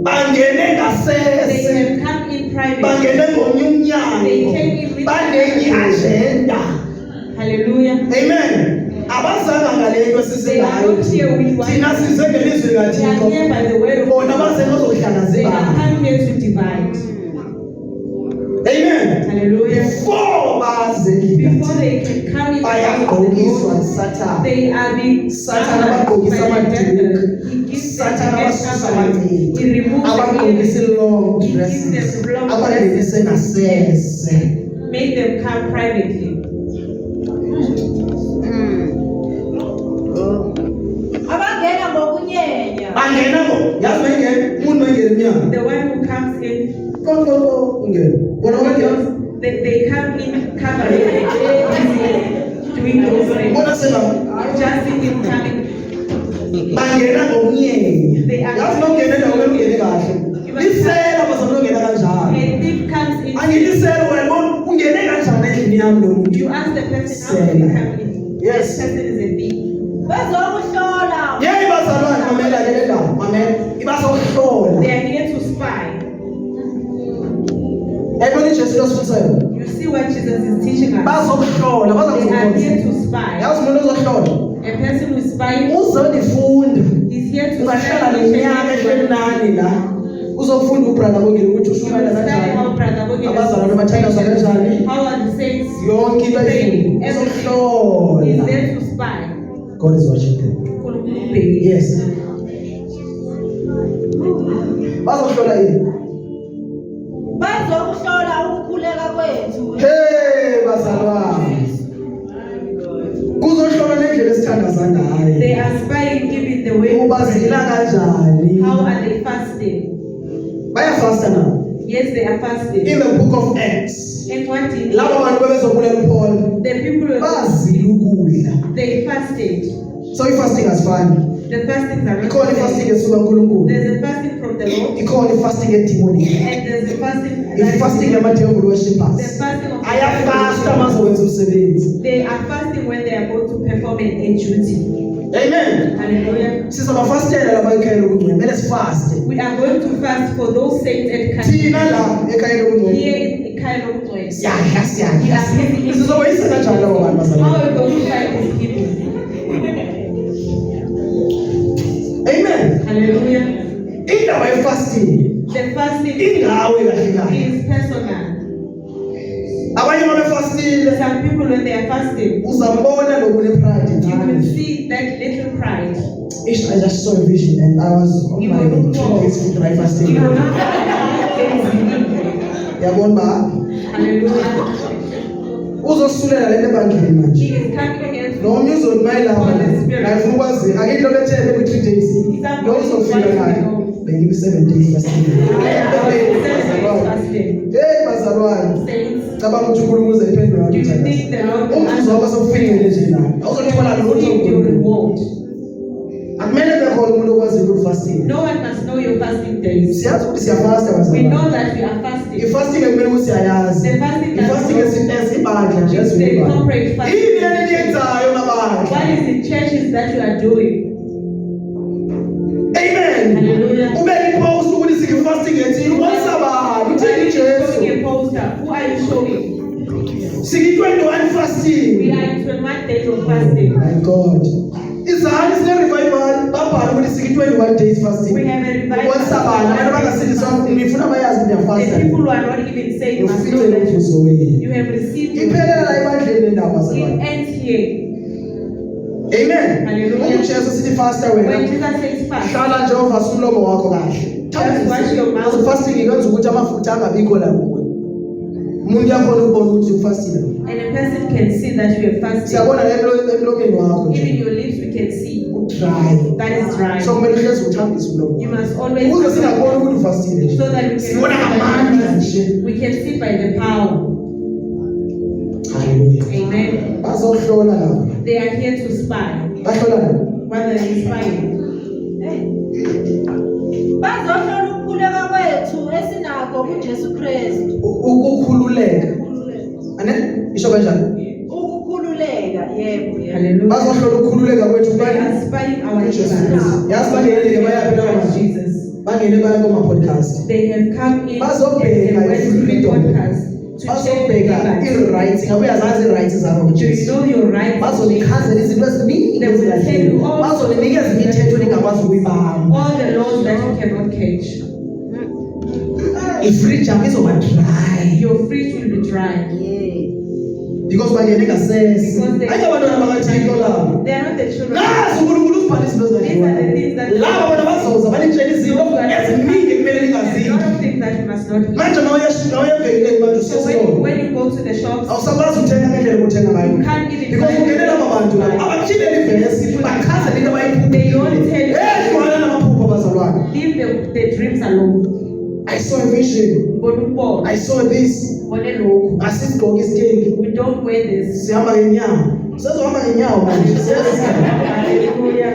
Bangene They ngasese. have come in private. Bangene ngomnye umnyango. Banenye agenda. Hallelujah. Amen. Abazanga ngale nto sisilayo. Thina size ngelizwi They are kaThixo. here by the word of Bona God. baze They bazohlangazela. are come here to divide. Amen. Hallelujah. Before baze Before they can come in, bayagqokiswa Satan. they are being Satan abagqokisa amadulu. He gives them Satan the head abasusa covering. amadulu. He removes the Abagqokisa veil. long He dresses. gives them long Abangenise ngasese. Make them come privately. Abangena ngokunyenya. Bangena ngo yazi bengene umuntu bengene emnyango. The one who comes in, Konke ungena. Bona bangena. they come in covering, doing those things. Bona sena Just see him coming. bangena ngomnyenya. They are- Yazi nongena endaweni ungene kahle. Lisela bazama ungena kanjalo. A thief comes in. Angilisela wena bona ungene kanjani endlini yami lo muntu. You ask the person how did he come in. Yes. This person is a thief. Bezokuhlola. Yey bazalwane mamela le ndawo. Mamela. Ibazohlola. They are here to spy. Yayibona iJesu losifusayo. You see what Jesus is teaching us. Bazohlola, They are here bazokuhlola. to spy. Yazi umuntu ozohlola. A person who is spying Uzonifunda. is here to Ungahlala study leminyaka ehlelani la. Uzofunda ubrother Bongile ukuthi ushumayela how kanjani. Brother Bongile Abazalwane bathandazwa kanjani. how are the saints Yonke into praying. ayifunda. Everything is Uzohlola. there to spy. God is watching them. uNkulunkulu ubhekile. Yes. Bazohlola yini? Bezokuhlola ukukhuleka kwethu. Hey bazalwane. Kuzohlola nendlela esithandaza ngayo. They are spying even the way we Ubazila pray. kanjani? How are they fasting? Bayafasta na. Yes, they are fasting. In the book of Acts. And what did Labo bantu bebezobulela Paul. the people Bazila ukudla. they fasted? So ifasting asifani. The fastings are not Ikhona the ifasting same. esuka kuNkulunkulu. There's a fasting from the Lord, Ikhona ifasting edemonic. and there's a fasting Ifasting yama-devil the worshippers. fasting of Ayafasta bazokwenza umsebenzi. They are fasting when they are about to perform a duty. Amen. Hallelujah. Sizabafastela laba ekhaya lokungcwele. Kumele sifaste. We are going to fast for those saints at Thina Kanye. la ekhaya lokungcwele. Here in Kairo. Siyadla. Sizobayisa kanjani labo bantu How bazalwane? are we going to fight these people? Amen. Hallelujah. Indaba yefasting The fasting ingawe kahle kahle. is personal. Abanye uma befastile Some people, when they are fasting, uzambona lokune pride you will ngani. see that little pride. I just saw a vision and I was on You my will look 2 wrong. days for dry fasting. You will not lazy. Yabona ba? Hallelujah. Uzosulela lento ebandleni manje. He is coming against Noma uzomayilapha la ufuna ukwazi akinto bethele ku 3 days. Lo uzofika naye. Bengibe 7 days fasting. fasting. Hey bazalwane. Saints, Cabanga ukuthi uNkulunkulu uzayiphendula do you kanjani? think the Lord will Umvuzo wakho sewufikile nje la. Awuzothola lutho receive your kuNkulunkulu. reward? Akumele bekhona umuntu okwazi ukufasting. No one must know your fasting days. Siyazi ukuthi siyafasta We bazalwane. know that we are fasting. Ifasting ekumele ukuthi siyayazi. The fasting that Ifasting esibandla nje is the ezibandla. corporate fasting. Yini eniyenzayo mabandla? What is the churches that you are doing? Amen. Hallelujah. Ube ipost ukuthi sikifasting ethini wasabani uthini Are you Jesu. showing a poster? Who are you showing? Siki 21 We fasting. are in 21 days of fasting. My God. Izahani sine revival babhala ukuthi siki 21 days fasting. We have a revival. Wasabani abantu bangasindiswa ngifuna bayazi ukuthi The uyafasta. people who are not even saved must know Ufike that umvuzo wenu. you have received your Iphelela la ebandleni lendaba It bazalwane. ends here. Amen. Hallelujah. UJesu sithi fasta When wena. Jesus says fast, Hlala nje uvasa umlomo wakho kahle. Just wash your mouth. Fasting ikwenza ukuthi amafutha angabikho la kuwe. Umuntu yakhona ukubona ukuthi ufastile. and a person can see that you are fasting. Siyabona emlomeni wakho Even nje. your lips, we can see Dry. that is dry. So kumele uhlezi uthambise umlomo. You must always Ukuze singaboni ukuthi ufastile nje. so that we can Sibona ngamandla nje. we can see by the power. Hallelujah. Amen. Bazohlola lapha. They are here to spy. Bahlola lapha. Whether they are spying. Bazohlola ukukhuleka kwethu esinakho kuJesu Kristu. Ukukhululeka. Ane? Isho kanjani? Ukukhululeka, yebo, yebo. Hallelujah. Bazohlola ukukhululeka kwethu They kubani? are spying our Jesus Jesus. Christ. Yazi bangene bayaphi la manje? Jesus. Bangene baya kuma podcast. They have come in Bazobheka and went to the i-freedom. podcast to check the Bazobheka rights. i-rights. Ngabe uyazazi i-rights zakho Do you kuJesu. know your rights? Bazonikhazela izinto eziningi They will tell ezingahleli. you all Bazoninikeza imithetho ningakwazi ukuyibamba. all the laws that you cannot catch. I-fridge yakho izoba dry. Your fridge will be dry. Because bangene ngasese. Because they- Ayabantwana bakaThixo labo. They are not the children. Nazi uNkulunkulu usibhala izinto These are the ezingahleli. things that Laba bona bazoza banitshela izinto eziningi ekumele a ningazinto. lot of things that you must not eat. Manje nawuyevekeleni manje So usesitolo. when you go to the shops, Awusakwazi ukuthenga ngendlela obuthenga ngayo. you can't even Because ungenela aba bantu laba abakushileli ivesi bachaza into They don't tell you. hlukana namaphupho bazalwane. Leave the dreams alone. I saw a vision. Bonumbo, I saw this. bonelo. Asigqoke isitheki. We don't wear this. Sihamba ngenyawo. Sizohamba ngenyawo manje. Hallelujah.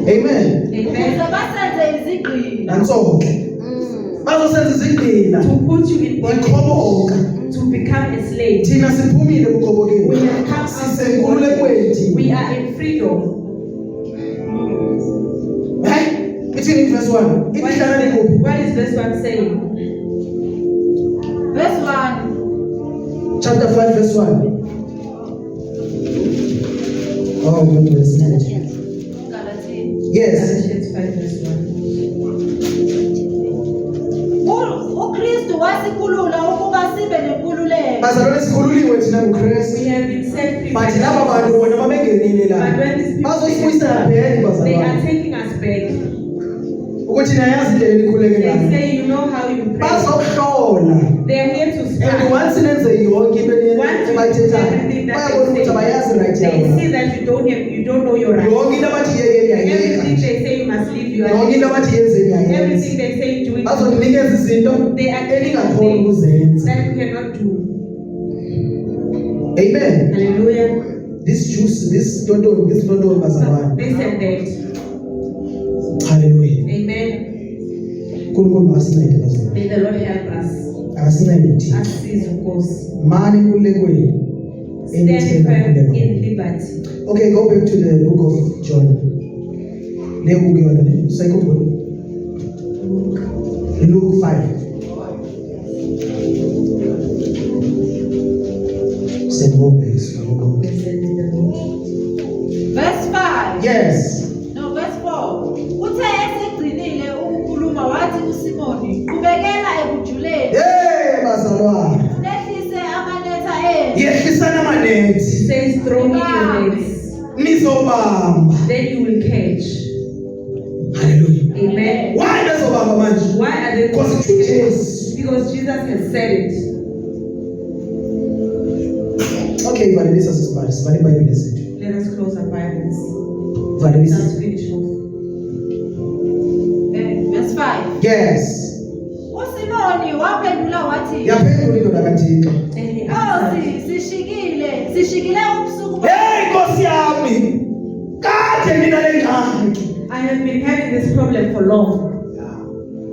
Amen. Amen. Ukuze basenze izigqila. Nansoke. Bazosenza izigqila. To put you in bondage, Ikhoboka. to become a slave. Thina siphumile kukhobokeni. We have come out Sisenkululekweni. We are in freedom. Right? Ithini verse 1. What Ihlala is, likuphi? what is this one saying? Verse 1. Chapter 5 verse 1. Oh, wait a minute. Galatia. Yes. Galatians 5 verse 1. uKristu wasikhulula ukuba sibe nenkululeko. Bazalwane sikhululiwe thina nguKristu. We have been set free. But laba bantu bona babengenile la. But when these people Bazosifuyisa back they are bazalwane. taking us back. Ukuthi nayazi indlela enikhuleke They ngayo. say, you know how you pray. Bazohlola. They are here to And spy. once nenze yonke into Once you do ebayithethayo, everything that bayabona they ukuthi abayazi say, right they yabo. see that you don't know your rights. Yonke into abathi yeke Everything niyayeka. they say you must leave, you are Yonke into leaving. abathi yenze niyayenza. Everything they say do it. Bazoninikeza izinto They are telling us eningakhona things ukuzenza. that you cannot do. Amen. Hallelujah. this juice, this don't bazalwane. This and that. Hallelujah. Amen. Nkulunkulu makasincede bazalwane. May the Lord help us. Akasincede thina. Asize Nkosi. Mani kulekweni. Stand firm in liberty. Okay, go back to the book of John. Second one. Luke 5. Verse 5. Yes. No, verse 4. Uthe esegcinile ukukhuluma wathi uSimoni, "Qhubekela ekujuleni, Hey, bazalwane. lehlise amanetha enu." Yehlisana amanethi. Says throw in your nets. Nizobamba. Then you will catch. Hallelujah. Amen. Why bezobamba manje? Why are they Because it's Jesus. Because Jesus has said it. Okay, validisa sisibali. Sibali iBhayibheli sethu. Let us close our Bibles. Validisa. Let's finish off. Verse 5. Yes. uSimoni waphendula wathi, Yaphendula indoda kaThixo. And he "Nkosi, answered, sishikile ubusuku Hey, Nkosi yami. Kade mina le ngxaki. I have been having this problem for long.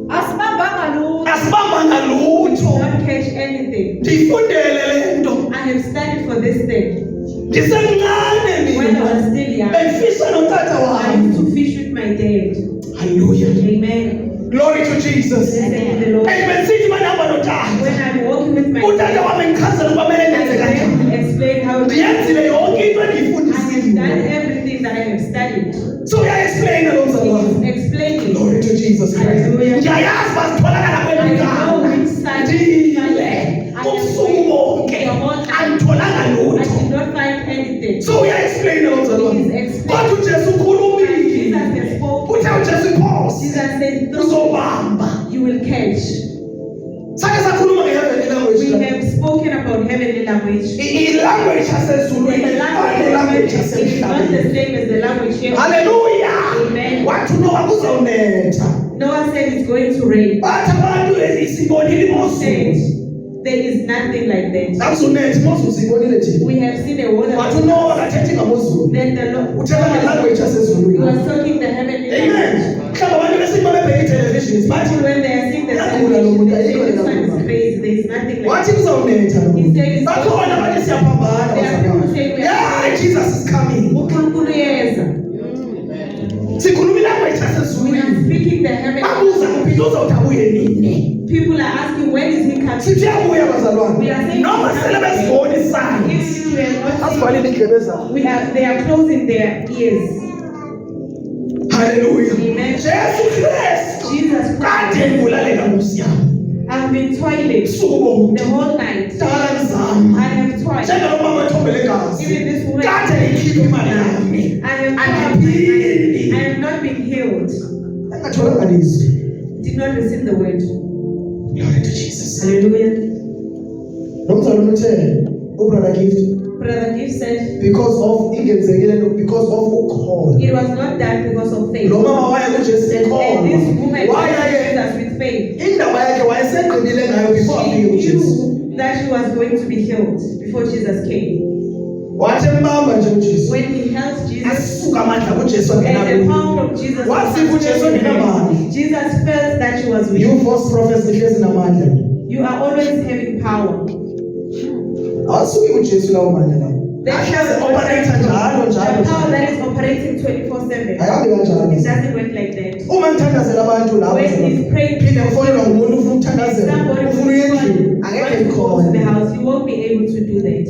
asibambanga lutho." Asibambanga I lutho. don't catch anything. Ndifundele lento. I have studied for this thing. Ndisemncane When I mina. was still young, Bengifisha notata I wami. used to fish with my dad. Hallelujah. Amen. Glory to Jesus. Blessed be the Lord. Hey, benisithi manihamba notata. When I'm walking with my Utata dad, wami ngichazela ukuba kumele I nenze kanjani. can explain how I Ndiyenzile yonke into have done endiyifundisiwe. everything that I have studied. So uyaexplaina lo mzalwane. He's explaining. Glory to Jesus Christ. Hallelujah. Ndiyayazi bazitholakala I kweli know ndawo. which side Ndile. I am Ubusuku bonke. the whole time. Anditholanga I lutho. did not find anything. So uyaexplaina lo mzalwane. He's explaining. Kodwa uJesu ukhulumile. Jesus has spoken. Uthe uJesu inkosi. Jesus said, "Through Uzobamba. you will catch." Sake sakhuluma ngeheavenly language. We have spoken about heavenly language. I-language yasezulwini The ayifani language language is not the yasemhlabeni. same as the language here. Hallelujah. Amen. Wathi uNoah kuzawunetha. Noah said it's going to rain. Bathi abantu sibonile imozulu. Said there is nothing like that. Akuzunethi imozulu siyibonile thina. We have seen a water. Wathi uNoah akathethi ngamozulu. Then the Lord Uthetha ngelanguage he yasezulwini. was talking the heavenly Amen. language. Mhlawumbe abantu besinto bebheka i-television bathi People when they are seeing the Yakula lo muntu, television, they ayikho think this le one is kakhulu. crazy. There is nothing like wathi that. kuzawunetha lo He muntu. said it's Bakhona abantu siyaphambana There are people saying we bazalwane. are Yeah, Jesus is coming. uNkulunkulu uyeza. Sikhuluma ilanguage We are yasezulwini. speaking the heavenly Babuza language. kuphi uzothi abuye nini? People are asking when is he coming? Sithi abuya bazalwane. We are saying Noma sele besibona isandla. If you are not Asivalile indlebe zabo. they are closing their ears. Hallelujah. Amen. Jesu Kristu. Jesus Kade Christ. ngulalela Nkosi yami. I've been toiling Ubusuku bonke. the whole night. Dala ngizama. I have toiled. Njengalo mama ethombele gazi. Even this woman. Kade ngikhipha imali yami. I have toiled. Angiphili. I have not been healed. Engatholanga lizwi. Did not receive the word. Glory to Jesus. Hallelujah. Lo mzalwane uthe ubrother Gift Brother Gift said because of ingenzekile because of ukhona. it was not done because of faith. Lo mama waya kuJesu And this ekhona. woman Waya came ye to Jesus with faith. indaba yakhe wayeseqinile ngayo before She afike uJesu. knew that she was going to be healed before Jesus came. Wathi embamba nje uJesu. When he held Jesus, Asuka amandla kuJesu and the angena power from Jesus Wasifu uJesu nginamandla. Jesus felt that she was weak. You false prophets ihlezi namandla. You are always having power. Awasuki uJesu lawo mandla lawo. Ahleze operator njalo The njalo. power that is operating 24/7. Hayabi It kanjalo. doesn't work like that. Uma ngithandazela abantu labo When he's praying, phinde ufonelwa ngumuntu ufuna ukuthandazela somebody ufuna uye endlini angeke wants to go to the ngikhona. house, you won't be able to do that.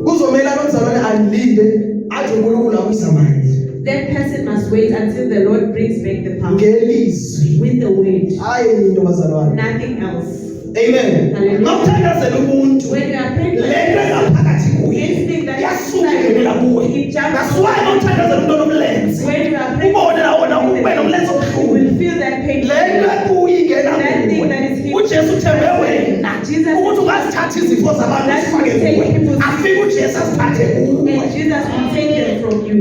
Kuzomela lo mzalwane alinde athi uNkulunkulu abuyisa amandla. That person must wait until the Lord brings back the power Ngelizwi. with the word, Hayi into bazalwane. nothing else. Amen. Hallelujah. Mawuthandazela umuntu When you are praying, le nto engaphakathi kuye instinct that yasuka ingenela kuwe. it jumps. That's why mawuthandazela umuntu onomlenze. When you are praying, Ubone wona ube nomlenze you obuhlungu. will feel that pain. Le nto ekuye ingena That thing kuwe. that is hidden. uJesu uthembe wena Jesus ukuthi ungazithatha izifo zabantu That zifake will take kuwe. people- Afike uJesu azithathe kuwe. And Jesus will take them from you.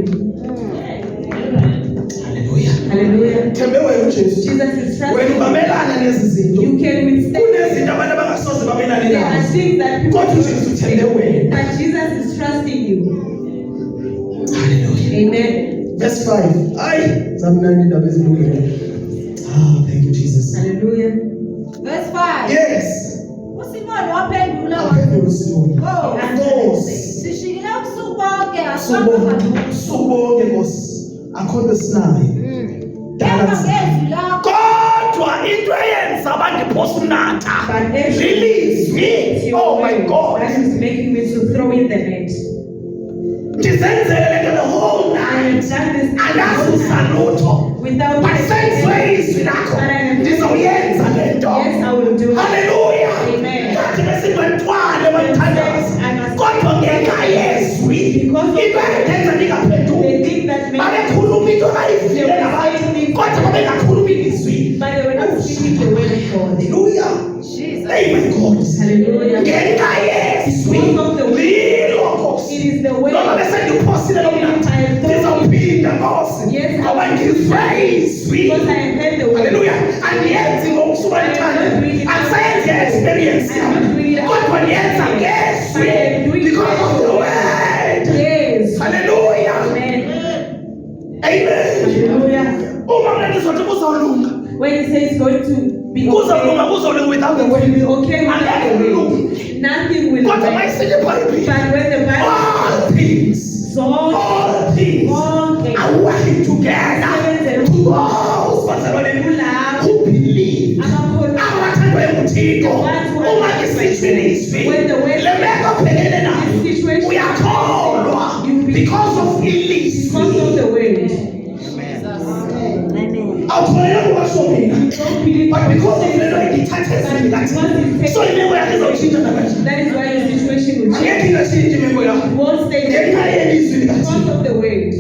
Hallelujah. Hallelujah. Thembe wena uJesu. Jesus is Wena trusting. ubamelana nezi zinto. You can withstand. Kunezinto abantu abangasoze bamelane abangamelani There are nazo. things that people Kodwa uJesu uthembe wena. but Jesus is trusting you. Hallelujah. Amen. Verse 5. Ayi, zamnandi indaba ezilungile. Thank you Jesus. Hallelujah. Verse 5. Yes. uSimoni waphendula Aphendula uSimoni. Oh, Nkosi. sishikile ubusuku bonke Subonge Nkosi. Akho nto sinayo. Kepha ngezwi lakho Kodwa into eyenza bandiphosa umnatha. But every Lilizwi. Oh my God. that is making me to throw in the net. Ndizenzele the whole I have night. done this Andazuza lutho. without But senze izwi lakho. Ndizawuyenza le nto. Yes, I will do it. Hallelujah. Amen. Kanti besibantwana bamthandaza. Kodwa ngenxa yezwi. Into endenza ndingaphenduli. They think that Babekhuluma into ayivile nabantu. Kodwa babengakhulumi ilizwi. but they were not speaking the word of God. Hallelujah. Jesus. Hey my God. Hallelujah. Ngenxa yezwi. Lilo Nkosi. It is the way. Noma bese ngiphosile lo mnatha. Ndizawuphinda Nkosi. Yes, Ngoba ngizwe izwi. Because I have heard the word. Hallelujah. Andiyenzi ngokusuka ethanda. Angisayenzi experience yami. Kodwa ndiyenza ngezwi. Because of the word. Yes. Hallelujah. Amen. Amen. Hallelujah. Uma mna ndizothi kuzolunga. When he says going to be Kuzolunga okay, kuzolunga without the it will word. be okay Angeke without the kulunge. word. Nothing will Kodwa be. mayisele eBhayibhilini. But when the Bible All things. so All things okay, are working together to those who believe. Abathandwa nguThixo. Uma isithini izwi. Le meko obhekene nayo. Uyakholwa because of ilizwi. because of the word. Awukholelwa kuwasho mina. Don't believe But because of lento engithathe ezwini lathi. So imeko yakho izawutshintsha namanje. that is why your situation will change. Angeke ingatshintshi imeko yakho. It won't stay Ngenxa there yelizwi because likaThixo. of the word.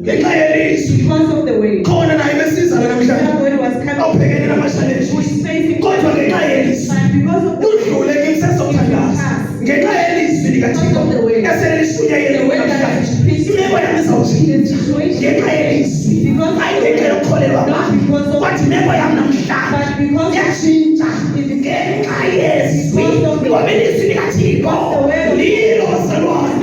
Ngenxa yelizwi. Because of the word. Khona naye besiza namhlanje. Somebody was coming Awubhekene nama-challenges. who is facing Kodwa ngenxa yelizwi. but because of the Udlule kimsesothandaza. Ngenxa yelizwi likaThixo. Esele lishunyayele wena namhlanje. Imeko yami izawutshintsha. Ngenxa yelizwi. Hayi ngenxa yokukholelwa kwami. Kodwa imeko yami namhlanje yatshintsha. Ngenxa yezwi. Ngoba ilizwi likaThixo lilo salwane.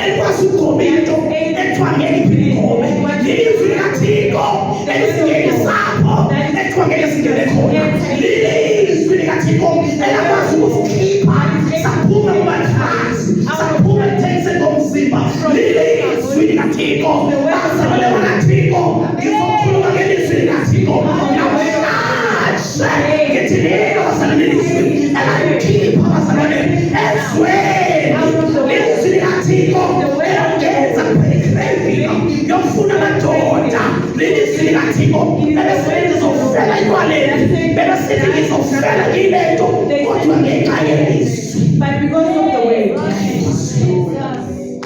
Elikwazi ukugoma into ethiwa ngeke iphinde igome. Lilizwi likaThixo elisingenisapo ethiwa ngeke singene khona. Lilizwi likaThixo elakwazi ukusikhipha saphuma kumathasi, saphuma ekuthengise ngomzimba. Lilizwi likaThixo. Bazalwane bakaThixo, ngizokhuluma ngelizwi likaThixo. Namhlanje ngithi lelo bazalwane lizwi elalikhipha bazalwane ezweni. Lizwi likaThixo elongenza kuphela yokufuna amadoda. Lilizwi likaThixo ebesithi ngizofela etywaleni, bebesithi ngizofela kile nto, kodwa ngenxa yelizwi. but because of the word.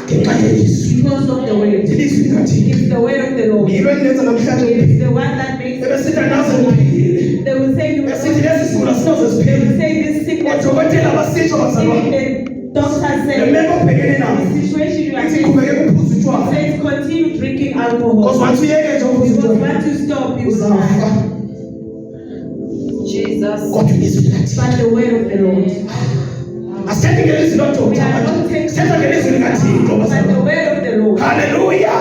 Ngenxa yelizwi. Because of the word. Ilizwi likaThixo. It's the word of the Lord. Yilo endenza namhlanje It's ngiphile. the one that makes Ebesithi andaze ngiphile. they will say you Besithi lesi sigulo sinoze siphele. say this sickness. Odokotela basitsho bazalwane. Even the doctor Le said meko obhekene nayo. the situation you are Ithi in qhubeke uphuze utshwala. says continue drinking Because alcohol. once uyeke nje uphuze Because utshwala once you stop, you will uzafa. die. Jesus. Kodwa ilizwi likaThixo. But the word of the Lord. Asithethi ngelizwi lodokotela. Sithetha ngelizwi likaThixo But the bazalwane. word of the Lord. Hallelujah.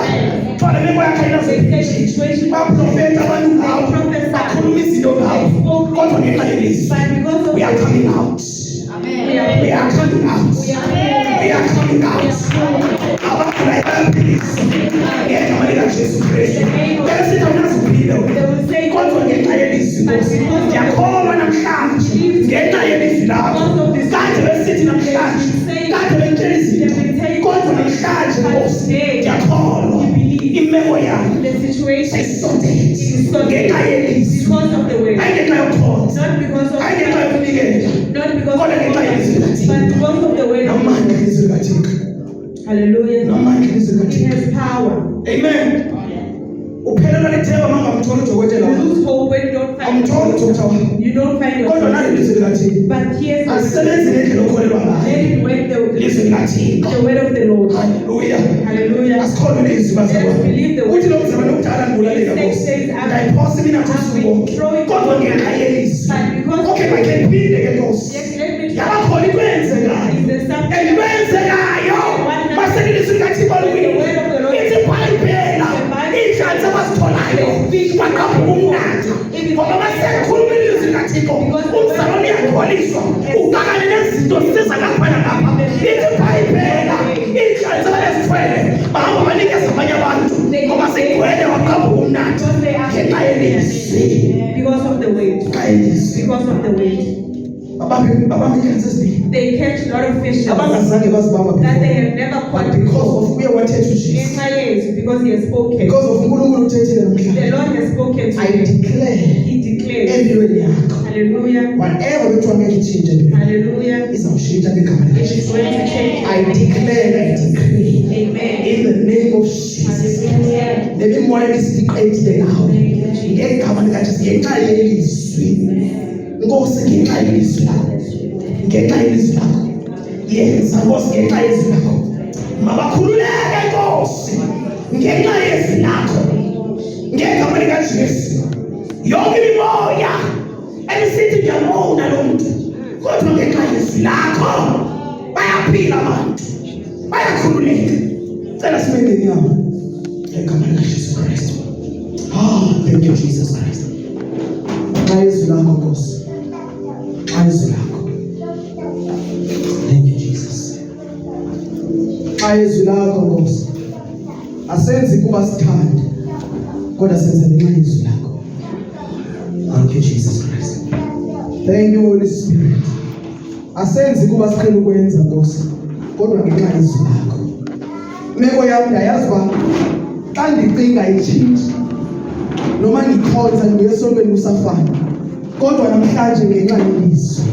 Thwala imeko yakhe They say ayinazo. situation Baprofeta abantu ngawo. Bakhuluma izinto ngawo. Kodwa ngenxa yelizwi. but because of We are coming out. Amen. We are coming out. We are coming out. Abagula ibaphilisa. Ngegama likaJesu Kristu. Besithi awunaziphila wena. they will say Kodwa ngenxa yelizwi Nkosi. Ngiyakholwa namhlanje ngenxa yelizwi lakho. Kade besithi namhlanje. Kade betshela izinto. Kodwa namhlanje Nkosi. Ngiyakholwa. Imeko yami the situation seyisondele. is so Ngenxa yelizwi. because of the word. Hayi ngenxa yokukhonza. Not because of Hayi ngenxa yokunikela. not because Kodwa ngenxa yelizwi but likaThixo. because of the word. Namandla ilizwi likaThixo. Hallelujah. Namandla ilizwi It likaThixo. has power. Amen. Uphelelwa lithemba mangamtholi udokotela You wakho. lose hope when you don't find Awumtholi udokotela wakho. you don't find your Kodwa nalo ilizwi likaThixo. but here's the Asisebenzi ngendlela okholelwa ngayo. let it when Ilizwi likaThixo. the word of the Lord. Hallelujah. Hallelujah. Asikholwe lizwi bazalwane. Believe the word. Uthi lo mzaba lokudala ngulalela Nkosi. Ngayiphosa mina thusuko. Kodwa ngenxa yelizwi. But because Okay, makhe iphinde ke Nkosi. yes, let me Yabakhona speak baqapha ukunatha ngoba basekhuluma ilizwi likaThixo umzalwane uyagcwaliswa uqakane nezinto siza kakhona ngapha ithi ibhayibhela ihlalisela ezithwele bahamba banikeza abanye abantu ngoba sigcwele waqapha ukunatha ngenxa yelizwi because of the weight. Because of the weight. They catch a lot of fish abangazange bazibamba that they have never caught because before. of kuye wathetha uJesu Ngenxa yesu, because he has spoken. because of uNkulunkulu uthethile The namhlanje Lord has spoken to I you. declare He declares. empilweni yakho Hallelujah. whatever bethiwa ngeke itshintshe empilweni Hallelujah. izawushintsha ngegama It is likaJesu going to change. I declare I decree Amen. in the name of Jesus Hallelujah. le mimoya esiqedile nawe ngegama likaJesu ngenxa yelizwi Nkosi ngenxa yelizwi lakho ngenxa yelizwi lakho yenza Nkosi ngenxa yelizwi lakho mabakhululeke Nkosi ngenxa yelizwi lakho ngegama likaJesu yonke imimoya ebisithi ngiyamona lo muntu kodwa ngenxa yelizwi lakho bayaphila abantu bayakhululeka cela sibeke nyawo ngegama likaJesu Kristu. Thank you Jesus Christ. Praise the Lord, Nkosi. Praise the Lord. Thank you, Jesus. Praise the Lord, Nkosi. Asenzi kuba sithande kodwa senze ngenxa yezwi lakho. Thank you, Jesus Christ. Thank you Holy Spirit. Asenzi kuba siqhela ukwenza Nkosi kodwa ngenxa yezwi lakho. Imeko yami ndiyayazi uba xa ndicinga itshintshi noma ngikhotha ngiye esontweni usafana kodwa namhlanje ngenxa yelizwi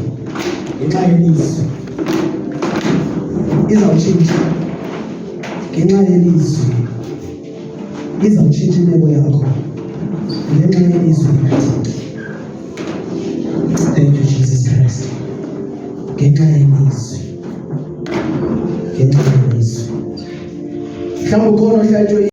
izawutshintsha ngenxa yelizwi izawutshintsha imeko yakho ngenxa yelizwi likaThixo. Thank you, Jesus Christ. Ngenxa yelizwi mhlawumbe ukhona ohlatshwe